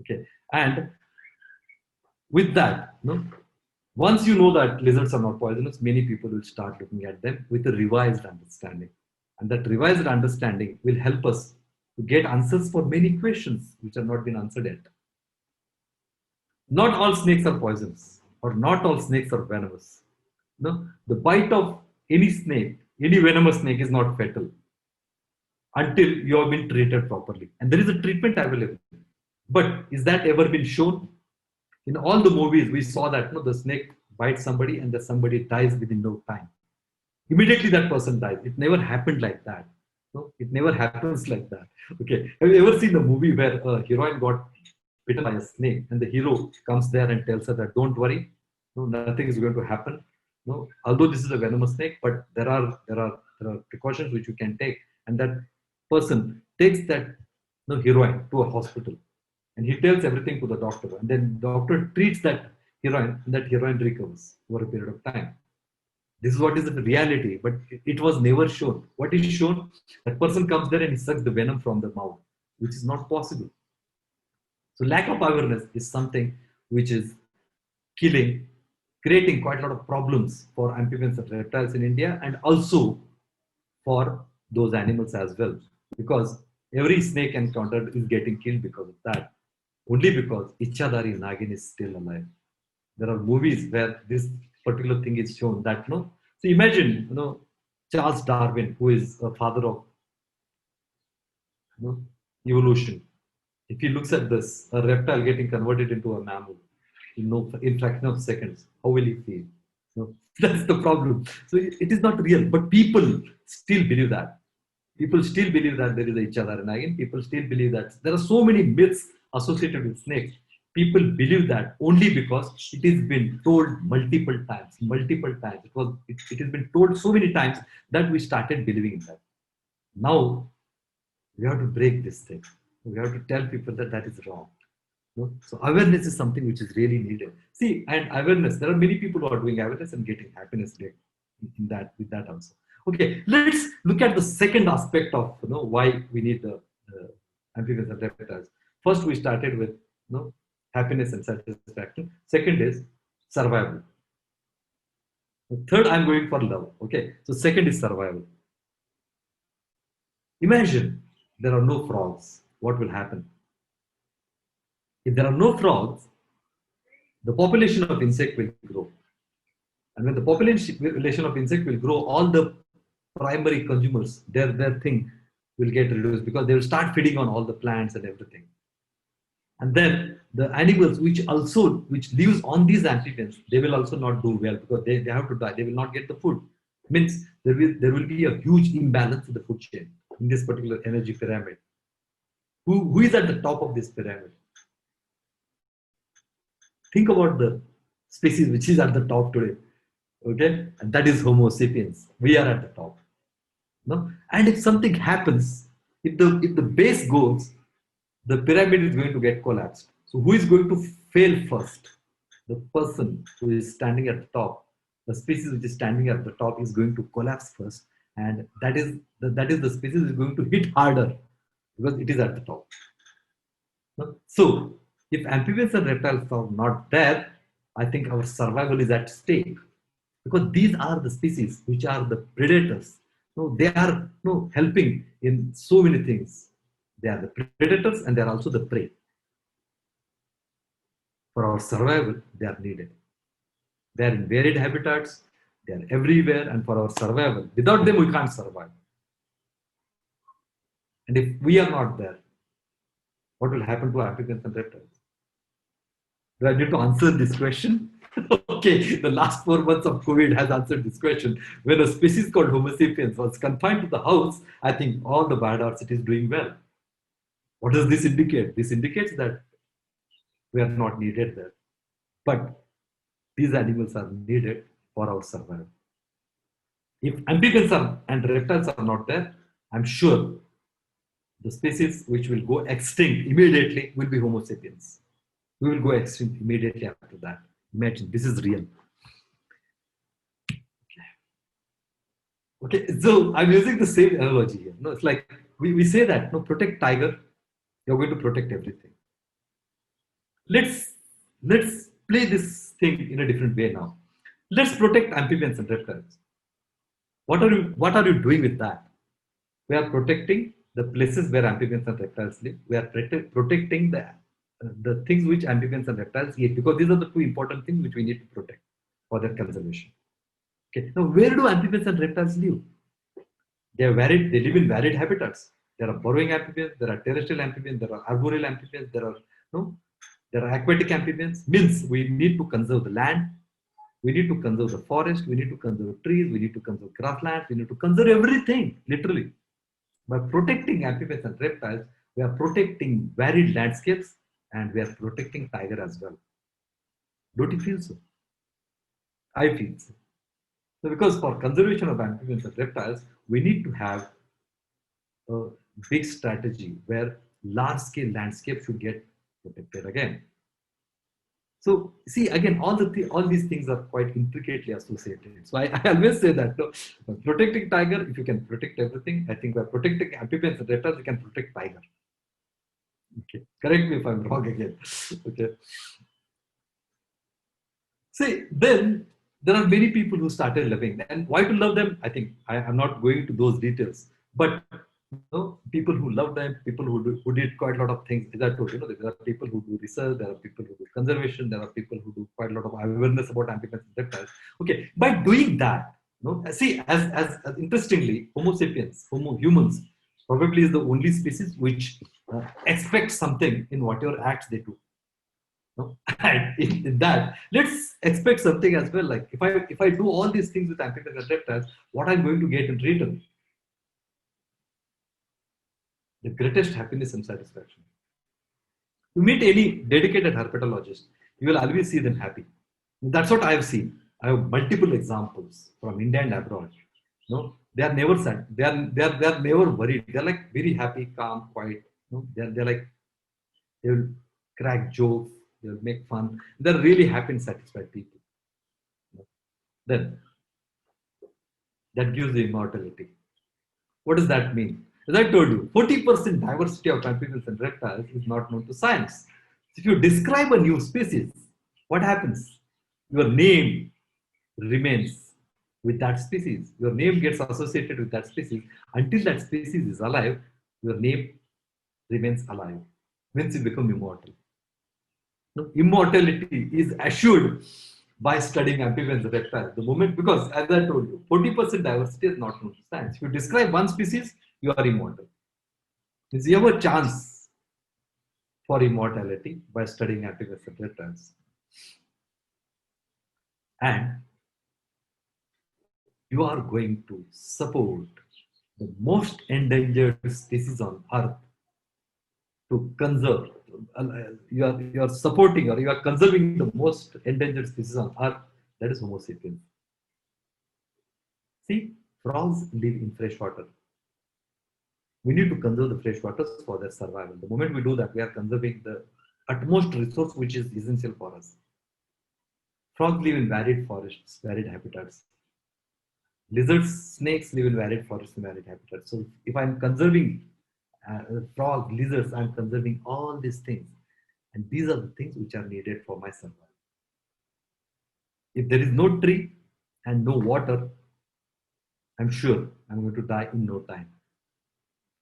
Okay, and with that, once you know that lizards are not poisonous, many people will start looking at them with a revised understanding. And that revised understanding will help us to get answers for many questions which have not been answered yet. Not all snakes are poisonous, or not all snakes are venomous. No, the bite of any snake, any venomous snake is not fatal until you have been treated properly. And there is a treatment available. But is that ever been shown? In all the movies, we saw that the snake bites somebody and the somebody dies within no time. Immediately that person dies. It never happened like that. No, it never happens like that. Okay. Have you ever seen the movie where a heroine got bitten by a snake and the hero comes there and tells her that don't worry, nothing is going to happen. Although this is a venomous snake, but there are precautions which you can take, and that person takes that heroine to a hospital, and he tells everything to the doctor, and then the doctor treats that heroine, and that heroine recovers over a period of time. This is what is the reality, but it was never shown. What is shown? That person comes there and he sucks the venom from the mouth, which is not possible. So lack of awareness is something which is creating quite a lot of problems for amphibians and reptiles in India, and also for those animals as well, because every snake encountered is getting killed because of that, only because Ichadari Nagin is still alive. There are movies where this particular thing is shown that, so imagine, Charles Darwin, who is a father of evolution. If he looks at this, a reptile getting converted into a mammal, in fraction of seconds, how will he feel? That's the problem. So it is not real, but people still believe that. People still believe that there is a Ichadari Nagin. People still believe that there are so many myths associated with snakes. People believe that only because it has been told multiple times. It has been told so many times that we started believing in that. Now we have to break this thing. We have to tell people that that is wrong. So awareness is something which is really needed. See, and awareness, there are many people who are doing awareness and getting happiness with that also. Okay, let's look at the second aspect of why we need the amphibians and reptiles. First, we started with happiness and satisfaction. Second is survival. The third, I'm going for love. Okay, so second is survival. Imagine there are no frogs. What will happen? If there are no frogs, the population of insect will grow. And when the population of insect will grow, all the primary consumers, their thing will get reduced because they will start feeding on all the plants and everything. And then the animals which lives on these amphibians, they will also not do well because they have to die. They will not get the food. Means there will be a huge imbalance in the food chain in this particular energy pyramid. Who is at the top of this pyramid? Think about the species which is at the top today. Okay, and that is Homo sapiens. We are at the top. No? And if something happens, if the base goes, the pyramid is going to get collapsed. So who is going to fail first? The person who is standing at the top, the species which is standing at the top is going to collapse first, and that is the species is going to hit harder because it is at the top. No? So if amphibians and reptiles are not there, I think our survival is at stake, because these are the species which are the predators. No, they are helping in so many things. They are the predators and they are also the prey. For our survival, they are needed. They are in varied habitats, they are everywhere, and for our survival, without them we can't survive. And if we are not there, what will happen to amphibians and reptiles? Do I need to answer this question? Okay, the last 4 months of COVID has answered this question. When a species called Homo sapiens was confined to the house, I think all the biodiversity is doing well. What does this indicate? This indicates that we are not needed there. But these animals are needed for our survival. If amphibians and reptiles are not there, I'm sure the species which will go extinct immediately will be Homo sapiens. We will go extinct immediately after that. Imagine, this is real. Okay, so I'm using the same analogy here. No, it's like we say that, no, protect tiger, you're going to protect everything. Let's play this thing in a different way now. Let's protect amphibians and reptiles. What are you doing with that? We are protecting the places where amphibians and reptiles live. We are protecting the things which amphibians and reptiles eat, because these are the two important things which we need to protect for their conservation. Okay. Now, where do amphibians and reptiles live? They are varied. They live in varied habitats. There are burrowing amphibians. There are terrestrial amphibians. There are arboreal amphibians. There are aquatic amphibians. Means we need to conserve the land. We need to conserve the forest. We need to conserve trees. We need to conserve grasslands. We need to conserve everything, literally. By protecting amphibians and reptiles, we are protecting varied landscapes, and we are protecting tiger as well. Don't you feel so? I feel so. So because for conservation of amphibians and reptiles, we need to have a big strategy where large-scale landscapes should get protected again. So see, again, all these things are quite intricately associated. So I always say that, no, protecting tiger, if you can protect everything, I think by protecting amphibians and reptiles, you can protect tiger. Okay, correct me if I'm wrong again. Okay. See, then there are many people who started loving them. And why to love them? I think I'm not going into those details. But people who love them, people who did quite a lot of things. As I told you, there are people who do research, there are people who do conservation, there are people who do quite a lot of awareness about amphibians and reptiles. Okay, by doing that, see, as interestingly, Homo sapiens, Homo humans, probably is the only species which expects something in whatever acts they do. And in that, let's expect something as well. Like if I do all these things with amphibians and reptiles, what I'm going to get in return? The greatest happiness and satisfaction. You meet any dedicated herpetologist, you will always see them happy. That's what I have seen. I have multiple examples from India and abroad. They are never sad. They are never worried. They're like very happy, calm, quiet. They're like, they will crack jokes. They'll make fun. They're really happy and satisfied people. Then that gives the immortality. What does that mean? As I told you, 40% diversity of amphibians and reptiles is not known to science. If you describe a new species, what happens? Your name remains with that species. Your name gets associated with that species. Until that species is alive, your name remains alive. Means you become immortal. Immortality is assured by studying amphibians and reptiles. The moment, because as I told you, 40% diversity is not known to science. If you describe one species, you are immortal. Is you have a chance for immortality by studying amphibians and reptiles. And you are going to support the most endangered species on earth to conserve. You are supporting or you are conserving the most endangered species on earth, that is Homo sapiens. See, frogs live in fresh water. We need to conserve the fresh waters for their survival. The moment we do that, we are conserving the utmost resource which is essential for us. Frogs live in varied forests, varied habitats. Lizards, snakes live in varied forests and varied habitats. So if I'm conserving frog, lizards, I'm conserving all these things. And these are the things which are needed for my survival. If there is no tree and no water, I'm sure I'm going to die in no time.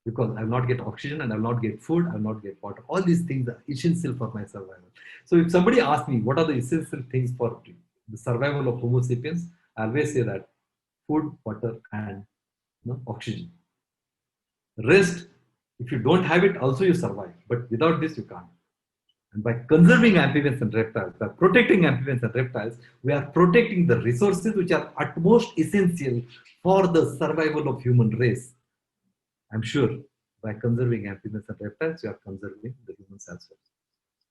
Because I will not get oxygen and I will not get food, I will not get water. All these things are essential for my survival. So if somebody asks me what are the essential things for the survival of Homo sapiens, I always say that food, water, and oxygen. Rest, if you don't have it, also you survive. But without this, you can't. And by conserving amphibians and reptiles, by protecting amphibians and reptiles, we are protecting the resources which are utmost essential for the survival of human race. I'm sure by conserving amphibians and reptiles, you are conserving the humans as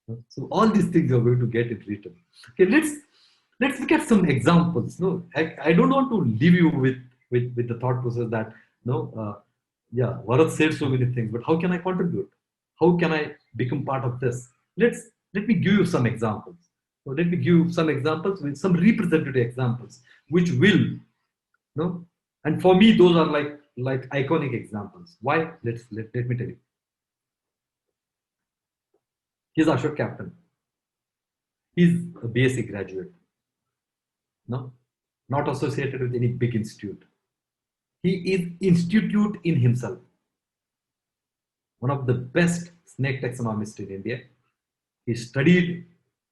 well. So all these things you are going to get in return. Okay, let's look at some examples. No, I don't want to leave you with the thought process that yeah, Varad said so many things, but how can I contribute? How can I become part of this? Let me give you some examples. So let me give you some examples with some representative examples, which will, and for me those are like iconic examples. Why? Let me tell you. He's Ashok Captain. He's a BSc graduate. No, not associated with any big institute. He is institute in himself. One of the best snake taxonomists in India. He studied,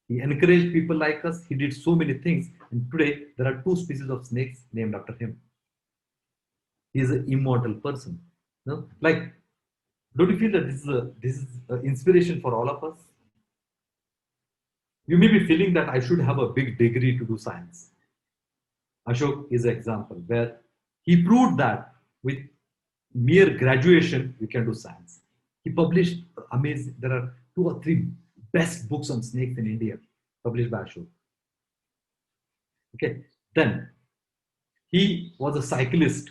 he encouraged people like us, he did so many things, and today there are 2 species of snakes named after him. He is an immortal person. No? Like, don't you feel that this is an inspiration for all of us? You may be feeling that I should have a big degree to do science. Ashok is an example where he proved that with mere graduation you can do science. He published amazing, there are 2 or 3 best books on snakes in India published by Ashok. Okay, then he was a cyclist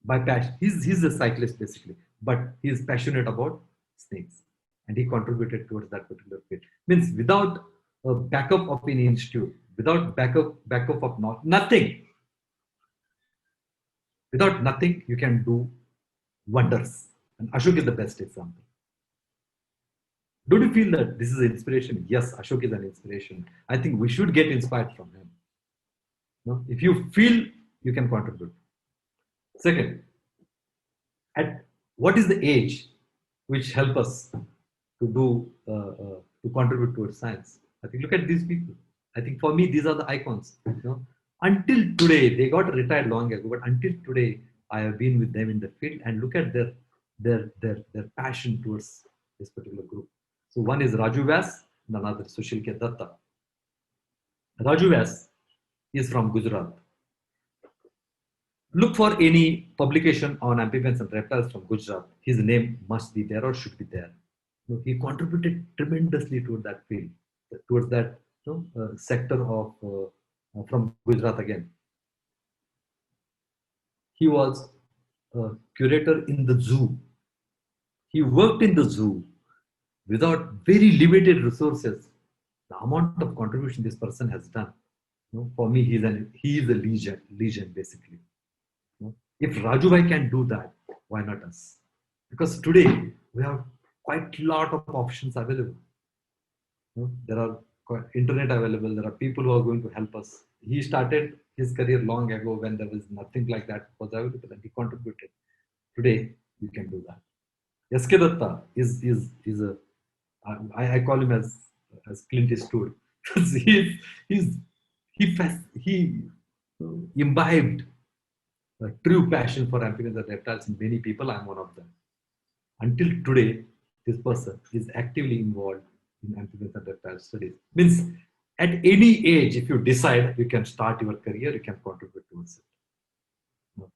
by passion. He's a cyclist basically, but he is passionate about snakes and he contributed towards that particular field. Means without a backup of any institute, without backup of nothing, without nothing, you can do wonders. And Ashok is the best example. Don't you feel that this is an inspiration? Yes, Ashok is an inspiration. I think we should get inspired from him. No? If you feel, you can contribute. Second, at what is the age which help us to do to contribute towards science? I think look at these people. I think for me these are the icons. Until today, they got retired long ago, but until today I have been with them in the field and look at their passion towards this particular group. So one is Raju Vyas and another is Sushil K. Datta. Raju Vyas is from Gujarat. Look for any publication on amphibians and reptiles from Gujarat. His name must be there or should be there. He contributed tremendously towards that field, towards that sector of from Gujarat again. He was a curator in the zoo. He worked in the zoo without very limited resources. The amount of contribution this person has done, for me, he is a legend basically. If Rajubhai can do that, why not us? Because today we have quite a lot of options available. There are internet available. There are people who are going to help us. He started his career long ago when there was nothing like that was available, and he contributed. Today you can do that. S.K. Datta is a I call him as Clint Eastwood because he imbibed a true passion for amphibians and reptiles in many people. I'm one of them. Until today, this person is actively involved in amphibians and reptile studies. Means at any age, if you decide you can start your career, you can contribute towards it.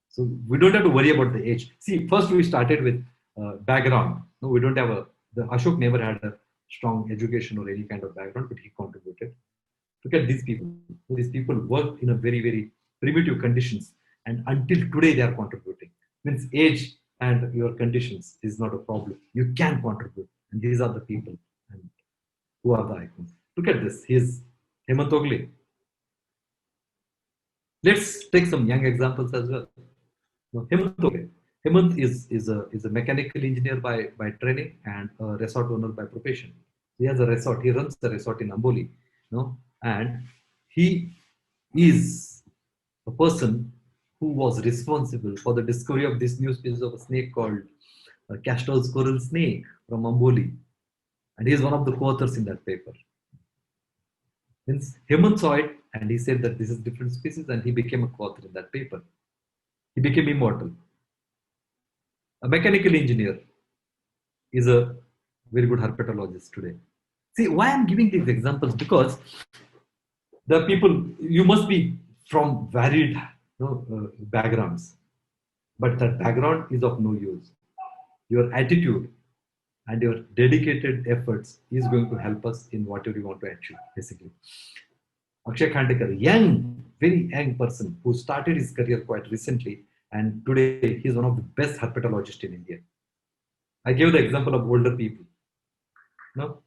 So we don't have to worry about the age. See, first we started with background. No, we don't have the Ashok never had a strong education or any kind of background, but he contributed. Look at these people. These people work in a very, very primitive conditions, and until today they are contributing. Means age and your conditions is not a problem. You can contribute, and these are the people and who are the icons. Look at this. He's Hematucus. Let's take some young examples as well. Hematucus. Hemant is a mechanical engineer by training and a resort owner by profession. He has a resort. He runs the resort in Amboli, and he is a person who was responsible for the discovery of this new species of a snake called Castor's coral snake from Amboli, and he is one of the co-authors in that paper. Means Hemant saw it and he said that this is different species, and he became a co-author in that paper. He became immortal. A mechanical engineer is a very good herpetologist today. See, why I'm giving these examples? Because the people, you must be from varied backgrounds, but that background is of no use. Your attitude and your dedicated efforts is going to help us in whatever you want to achieve, basically. Akshay Khandekar, young, very young person who started his career quite recently, and today he's one of the best herpetologists in India. I gave the example of older people, no,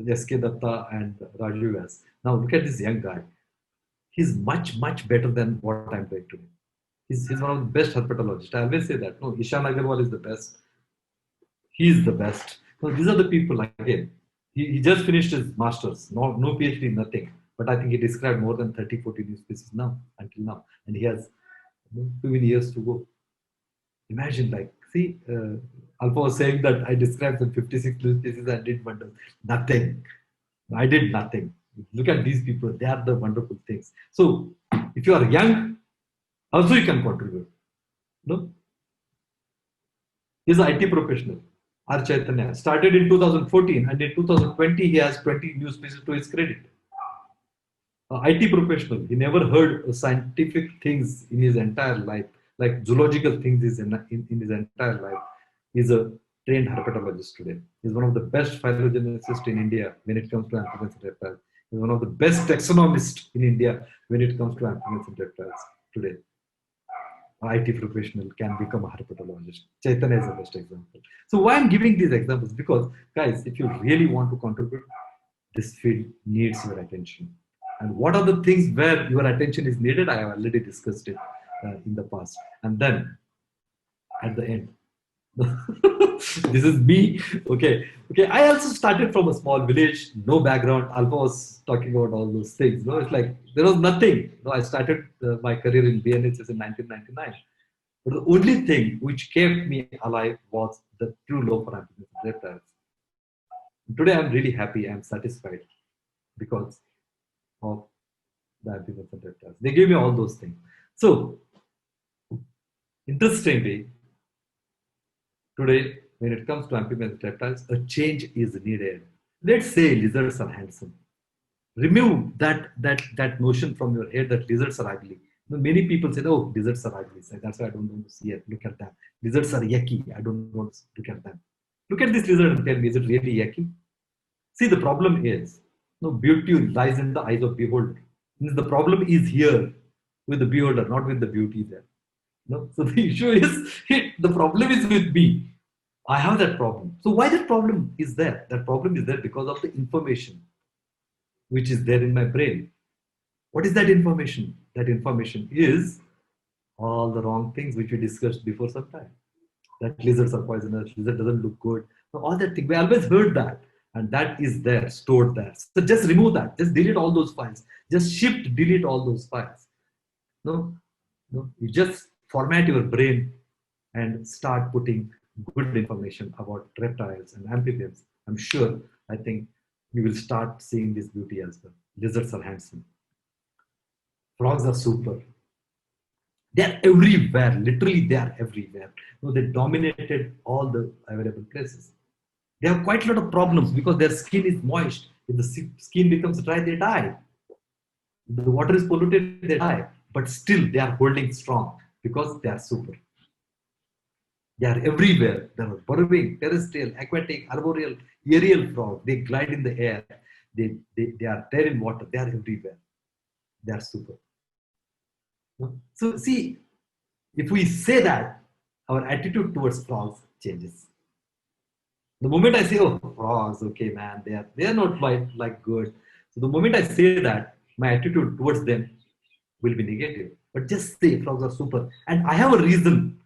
S.K. Datta and Raju Vyas. Now look at this young guy. He's much, much better than what I'm doing today. He's one of the best herpetologists. I always say that. No, Ishan Agarwal is the best. He's the best. So these are the people, again. He just finished his master's, no PhD, nothing. But I think he described more than 30, 40 new species now, until now. And he has too many years to go. Imagine, like, see, Alpha was saying that I described the 56 new species and did wonders. Nothing. I did nothing. Look at these people. They are the wonderful things. So if you are young, also you can contribute. No? He's an IT professional. R. Chaitanya started in 2014, and in 2020 he has 20 new species to his credit. IT professional, he never heard scientific things in his entire life, like zoological things in his entire life. He's a trained herpetologist today. He's one of the best phylogeneticists in India when it comes to amphibians and reptiles. He's one of the best taxonomists in India when it comes to amphibians and reptiles today. IT professional can become a herpetologist. Chaitanya is the best example. So why I'm giving these examples? Because, guys, if you really want to contribute, this field needs your attention. And what are the things where your attention is needed? I have already discussed it in the past. And then, at the end, this is me. Okay. I also started from a small village, no background. Alpha was talking about all those things. No, it's like there was nothing. No, I started my career in BNHS in 1999. But the only thing which kept me alive was the true love for amphibians and reptiles. Today, I'm really happy. I'm satisfied because of the amphibians and reptiles. They gave me all those things. So, interestingly, today, when it comes to amphibians and reptiles, a change is needed. Let's say lizards are handsome. Remove that notion from your head that lizards are ugly. Many people say, oh, lizards are ugly. So that's why I don't want to see it. Look at them. Lizards are yucky. I don't want to look at them. Look at this lizard and tell me, is it really yucky? See, the problem is, no, beauty lies in the eyes of beholder. The problem is here with the beholder, not with the beauty there. No? So the issue is, the problem is with me. I have that problem. So why that problem is there? That problem is there because of the information which is there in my brain. What is that information? That information is all the wrong things which we discussed before some time. That lizards are poisonous, lizard doesn't look good. So all that thing, we always heard that. And that is there, stored there. So just remove that. Just delete all those files. Just shift, delete all those files. No, you just format your brain and start putting good information about reptiles and amphibians. I'm sure, I think you will start seeing this beauty as well. Lizards are handsome. Frogs are super. They are everywhere. Literally, they are everywhere. They dominated all the available places. They have quite a lot of problems because their skin is moist. If the skin becomes dry, they die. If the water is polluted, they die. But still, they are holding strong because they are super. They are everywhere. They are burrowing, terrestrial, aquatic, arboreal, aerial frog. They glide in the air. They are there in water. They are everywhere. They are super. So see, if we say that, our attitude towards frogs changes. The moment I say, oh, frogs, okay, man, they are not like good. So the moment I say that, my attitude towards them will be negative. But just say frogs are super. And I have a reason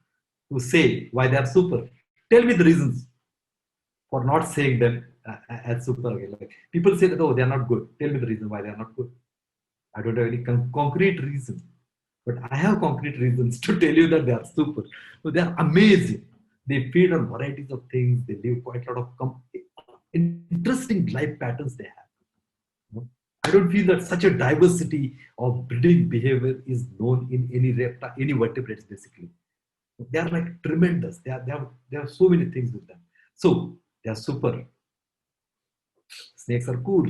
to say why they are super. Tell me the reasons for not saying them as super again. Like people say that, oh, they are not good. Tell me the reason why they are not good. I don't have any concrete reason. But I have concrete reasons to tell you that they are super. So they are amazing. They feed on varieties of things. They live quite a lot of interesting life patterns they have. I don't feel that such a diversity of breeding behavior is known in any vertebrates, basically. They are like tremendous. They have so many things with them. So they are super. Snakes are cool.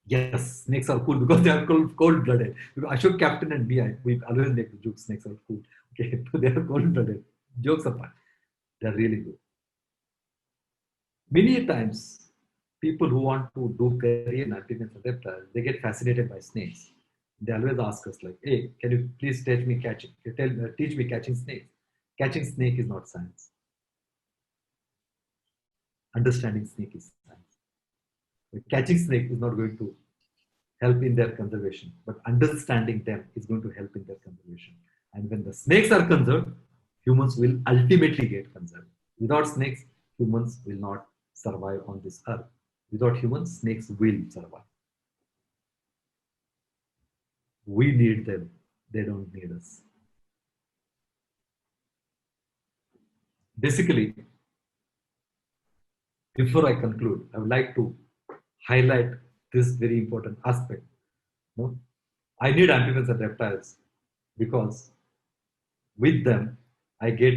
Yes, snakes are cool because they are cold-blooded. Ashok Captain and me, we always make the joke snakes are cool. Okay, they are cold-blooded. Jokes apart, they are really good. Many times, people who want to do career in amphibians and reptiles, they get fascinated by snakes. They always ask us like, "Hey, can you please teach me catching snakes?" Catching snake is not science. Understanding snake is science. Catching snake is not going to help in their conservation, but understanding them is going to help in their conservation. And when the snakes are conserved, humans will ultimately get conserved. Without snakes, humans will not survive on this earth. Without humans, snakes will survive. We need them. They don't need us. Basically, before I conclude, I would like to highlight this very important aspect. No? I need amphibians and reptiles because with them, I get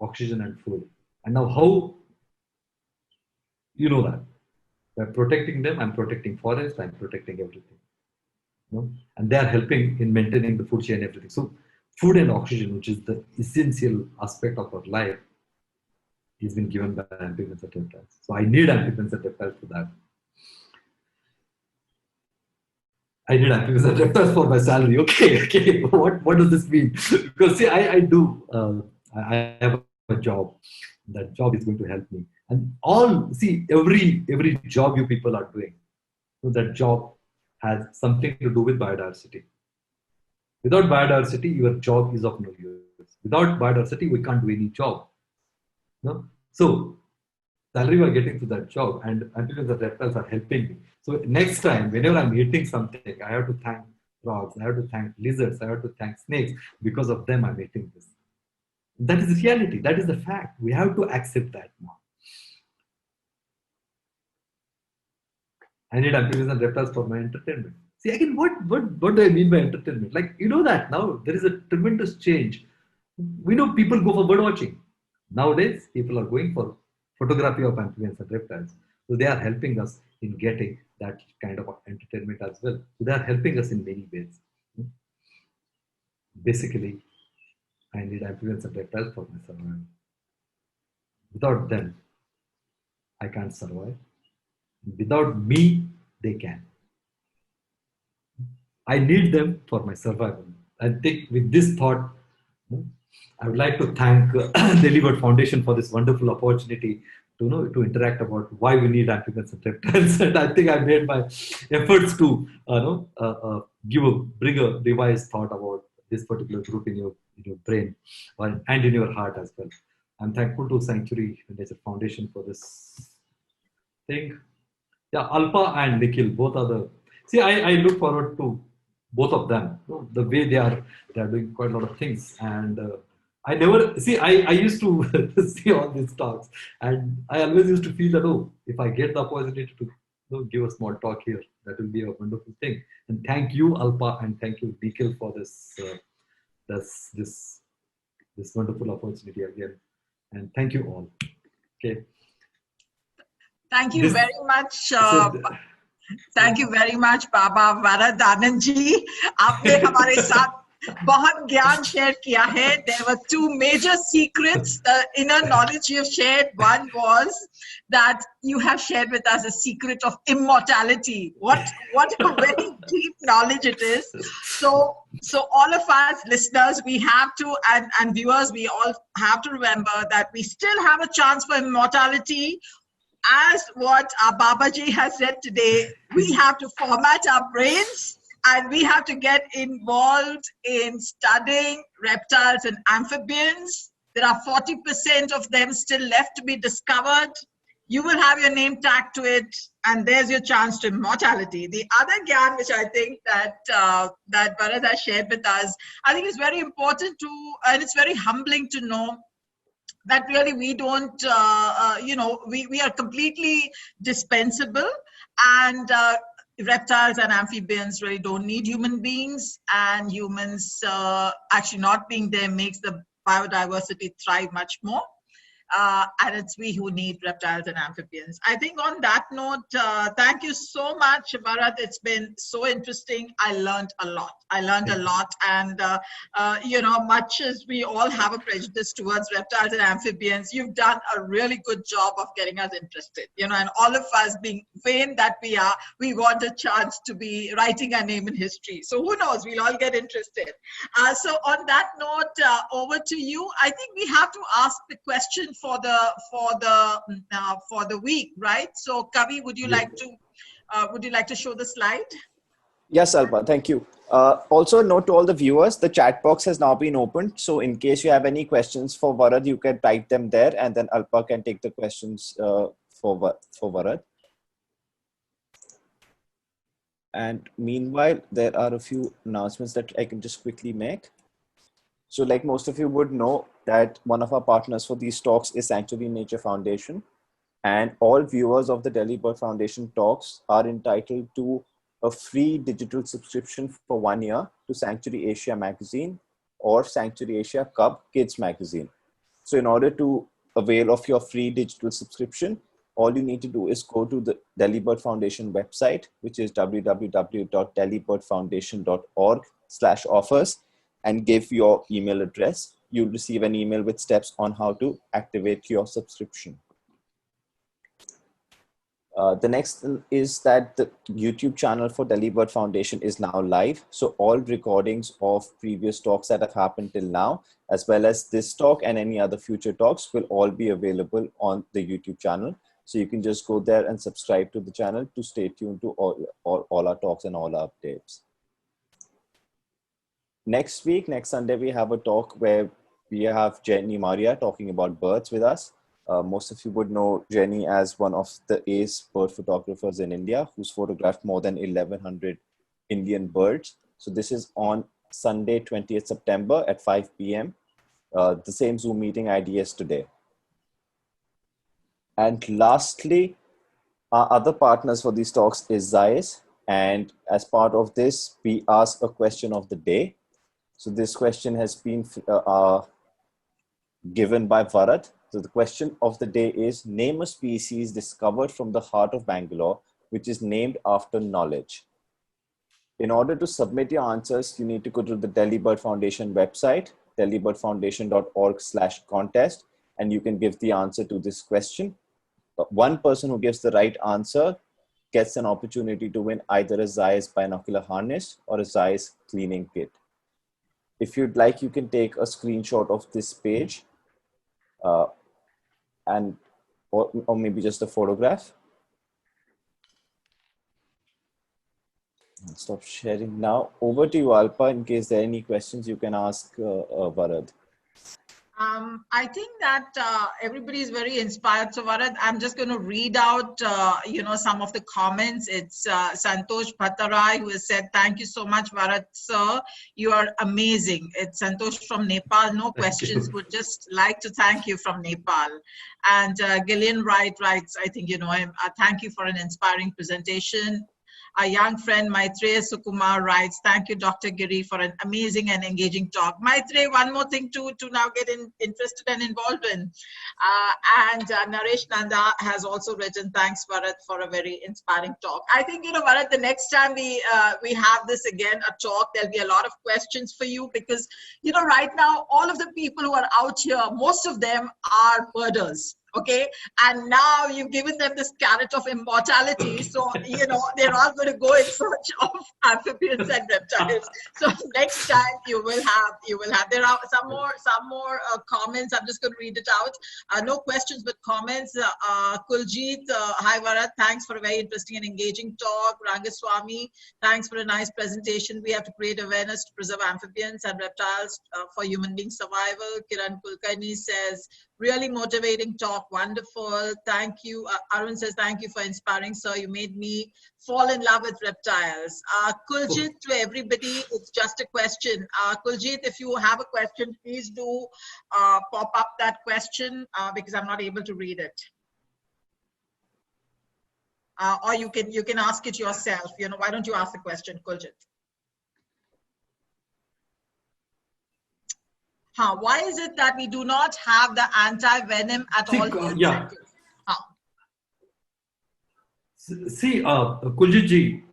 oxygen and food. And now how you know that? By protecting them, I'm protecting forest, I'm protecting everything. No? And they are helping in maintaining the food chain and everything. So food and oxygen, which is the essential aspect of our life, is been given by amphibians and reptiles. So I need amphibians and reptiles for that. I need amphibians and reptiles for my salary. Okay. What does this mean? Because see, I have a job. That job is going to help me. And every job you people are doing, so that job has something to do with biodiversity. Without biodiversity, your job is of no use. Without biodiversity, we can't do any job. No? So, salary we are getting to that job, and amphibians and reptiles are helping me. So, next time, whenever I'm eating something, I have to thank frogs, I have to thank lizards, I have to thank snakes. Because of them, I'm eating this. That is reality. That is the fact. We have to accept that now. I need amphibians and reptiles for my entertainment. See, again, what do I mean by entertainment? Like, you know that now there is a tremendous change. We know people go for bird watching. Nowadays, people are going for photography of amphibians and reptiles. So they are helping us in getting that kind of entertainment as well. So they are helping us in many ways. Basically, I need amphibians and reptiles for my survival. Without them, I can't survive. Without me, they can. I need them for my survival. I think with this thought, I would like to thank Delhibird Foundation for this wonderful opportunity to interact about why we need amphibians and reptiles. And I think I made my efforts to bring a revised thought about this particular group in your brain and in your heart as well. I'm thankful to Sanctuary Nature Foundation for this thing. Yeah, Alpa and Nikhil, both are the. See, I look forward to both of them. The way they are doing quite a lot of things, and I never see. I used to see all these talks, and I always used to feel that if I get the opportunity to give a small talk here, that will be a wonderful thing. And thank you, Alpa, and thank you, Nikhil, for this wonderful opportunity again. And thank you all. Okay. Thank you very much. Thank you very much, Baba Varad Ji. आपने हमारे साथ बहुत ज्ञान share किया है. There were two major secrets, inner knowledge you have shared. One was that you have shared with us a secret of immortality. What a very deep knowledge it is. So all of us listeners, we have to, and viewers, we all have to remember that we still have a chance for immortality. As what our Babaji has said today, we have to format our brains and we have to get involved in studying reptiles and amphibians. There are 40% of them still left to be discovered. You will have your name tagged to it, and there's your chance to immortality. The other gyan, which I think that Varad has shared with us, I think is very important and it's very humbling to know that really we don't, we are completely dispensable, and reptiles and amphibians really don't need human beings, and humans actually not being there makes the biodiversity thrive much more. and it's we who need reptiles and amphibians. I think on that note, thank you so much, Varad. It's been so interesting. I learned a lot. And much as we all have a prejudice towards reptiles and amphibians, you've done a really good job of getting us interested. And all of us, being vain that we are, we want a chance to be writing our name in history. So who knows? We'll all get interested. So on that note, over to you. I think we have to ask the question for the week, right? So Kavi, would you like to show the slide? Yes, Alpa, thank you. Also, note to all the viewers, the chat box has now been opened. So in case you have any questions for Varad, you can type them there, and then Alpa can take the questions for Varad. And meanwhile, there are a few announcements that I can just quickly make. So like most of you would know that one of our partners for these talks is Sanctuary Nature Foundation, and all viewers of the Delhibird Foundation talks are entitled to a free digital subscription for 1 year to Sanctuary Asia magazine or Sanctuary Asia Cub Kids magazine. So in order to avail of your free digital subscription, all you need to do is go to the Delhibird Foundation website, which is www.delhibirdfoundation.org/offers, and give your email address. You'll receive an email with steps on how to activate your subscription. The next is that the YouTube channel for Delhibird Foundation is now live. So all recordings of previous talks that have happened till now, as well as this talk and any other future talks, will all be available on the YouTube channel. So you can just go there and subscribe to the channel to stay tuned to all our talks and all our updates. Next week, next Sunday, we have a talk where we have Jenny Maria talking about birds with us. Most of you would know Jenny as one of the ace bird photographers in India, who's photographed more than 1,100 Indian birds. So this is on Sunday, 20th September at 5 p.m. The same Zoom meeting ID as today. And lastly, our other partners for these talks is Zeiss. And as part of this, we ask a question of the day. So this question has been given by Varad. So the question of the day is, name a species discovered from the heart of Bangalore, which is named after knowledge. In order to submit your answers, you need to go to the Delhibird Foundation website, delhibirdfoundation.org/contest, and you can give the answer to this question. One person who gives the right answer gets an opportunity to win either a Zeiss binocular harness or a Zeiss cleaning kit. If you'd like, you can take a screenshot of this page or maybe just a photograph. I'll stop sharing now. Over to you, Alpa. In case there are any questions, you can ask Varad. I think that everybody is very inspired. So Varad, I'm just going to read out, some of the comments. It's Santosh Bhattarai who has said, thank you so much, Varad, sir. You are amazing. It's Santosh from Nepal. No questions. Would just like to thank you from Nepal. And Gillian Wright writes, I think you know him. Thank you for an inspiring presentation. Our young friend Maitreya Sukumar writes, thank you, Dr. Giri, for an amazing and engaging talk. Maitreya, one more thing to now get interested and involved in. And Naresh Nanda has also written, thanks, Varad, for a very inspiring talk. I think, Varad, the next time we have this again, a talk, there'll be a lot of questions for you because, right now, all of the people who are out here, most of them are birders. Okay, and now you've given them this carrot of immortality, so they're all going to go in search of amphibians and reptiles. So next time you will have. There are some more comments. I'm just going to read it out. No questions but comments. Kuljit, hi Varad, thanks for a very interesting and engaging talk. Rangaswamy, thanks for a nice presentation. We have to create awareness to preserve amphibians and reptiles for human being survival. Kiran Kulkarni says, really motivating talk, wonderful. Thank you. Arun says, thank you for inspiring, sir. You made me fall in love with reptiles. Kuljit, to everybody, it's just a question. Kuljit, if you have a question, please do pop up that question because I'm not able to read it. Or you can ask it yourself. Why don't you ask the question, Kuljit? Why is it that we do not have the anti-venom at all? Yeah. See, Kuljit,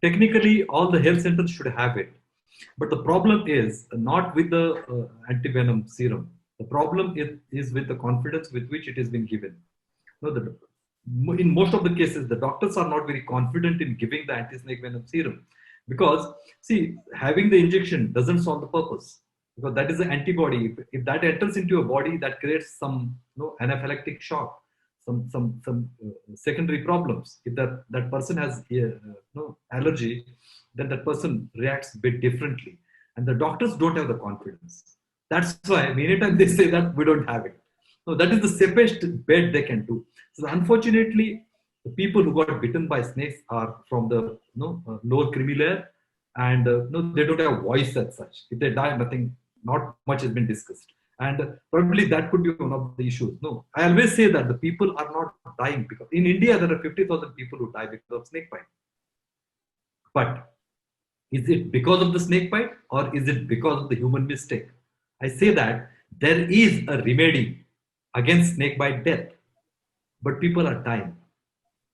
technically all the health centers should have it. But the problem is not with the anti-venom serum. The problem is with the confidence with which it has been given. No, in most of the cases, the doctors are not very confident in giving the anti-snake venom serum. Because, see, having the injection doesn't solve the purpose. Because that is the antibody. If that enters into your body, that creates some anaphylactic shock, some secondary problems. If that person has allergy, then that person reacts a bit differently. And the doctors don't have the confidence. That's why many times they say that we don't have it. So that is the safest bet they can do. So unfortunately, the people who got bitten by snakes are from the lower creamy layer, and they don't have voice as such. If they die, not much has been discussed. And probably that could be one of the issues. No, I always say that the people are not dying because in India there are 50,000 people who die because of snake bite. But is it because of the snake bite or is it because of the human mistake? I say that there is a remedy against snake bite death, but people are dying.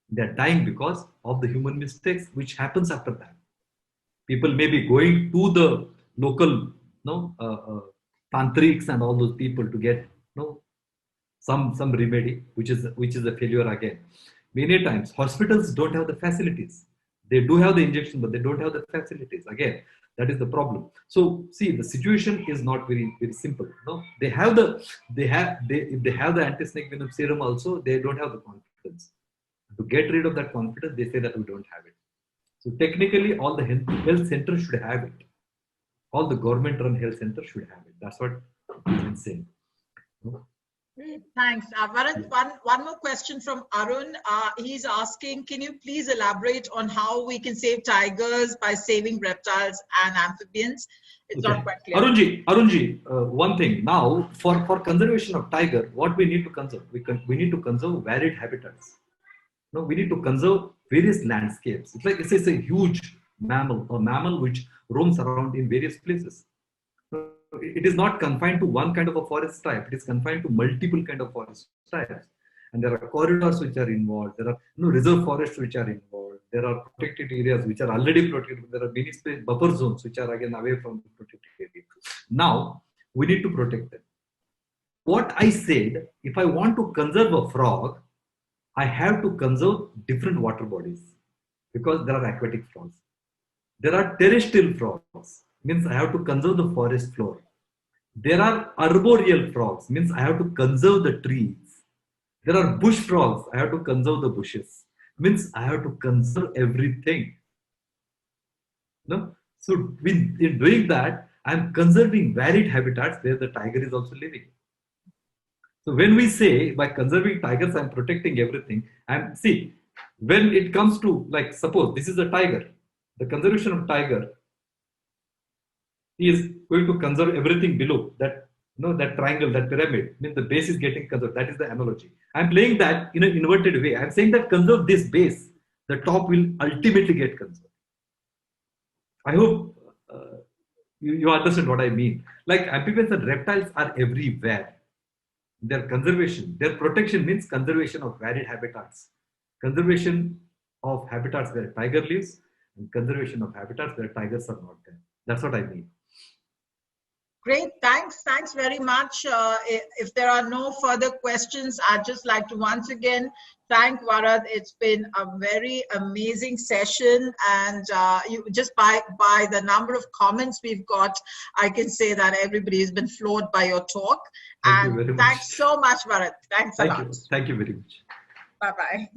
They're dying because of the human mistakes which happens after that. People may be going to the local tantrics and all those people to get some remedy, which is a failure again. Many times hospitals don't have the facilities. They do have the injection, but they don't have the facilities. Again, that is the problem. So see, the situation is not very simple. No, if they have the anti-snake venom serum also, they don't have the confidence. To get rid of that confidence, they say that we don't have it. So technically, all the health centers should have it. All the government-run health centers should have it. That's what I'm saying. Thanks. Varad, one more question from Arun. He's asking, can you please elaborate on how we can save tigers by saving reptiles and amphibians? It's not quite clear. Arunji, one thing. Now, for conservation of tiger, what we need to conserve? We need to conserve varied habitats. No, we need to conserve various landscapes. It's a huge mammal, a mammal which roams around in various places. It is not confined to one kind of a forest type. It is confined to multiple kind of forest types. And there are corridors which are involved. There are reserve forests which are involved. There are protected areas which are already protected. There are many buffer zones which are again away from the protected area. Now, we need to protect them. What I said, if I want to conserve a frog, I have to conserve different water bodies because there are aquatic frogs. There are terrestrial frogs, means I have to conserve the forest floor. There are arboreal frogs, means I have to conserve the trees. There are bush frogs, I have to conserve the bushes, means I have to conserve everything. No? So in doing that, I am conserving varied habitats where the tiger is also living. So when we say by conserving tigers, I'm protecting everything. And see, when it comes to, like, suppose this is a tiger, the conservation of tiger is going to conserve everything below that, that triangle, that pyramid. I mean, the base is getting conserved. That is the analogy. I'm playing that in an inverted way. I'm saying that conserve this base, the top will ultimately get conserved. I hope you understand what I mean. Like amphibians and reptiles are everywhere. Their conservation, their protection means conservation of varied habitats. Conservation of habitats where tiger lives and conservation of habitats where tigers are not there. That's what I mean. Great, thanks very much. If there are no further questions, I'd just like to once again thank Varad. It's been a very amazing session, and you just by the number of comments we've got, I can say that everybody has been floored by your talk. Thank you very much. Thanks so much, Varad. Thanks a lot. Thank you very much. Bye-bye.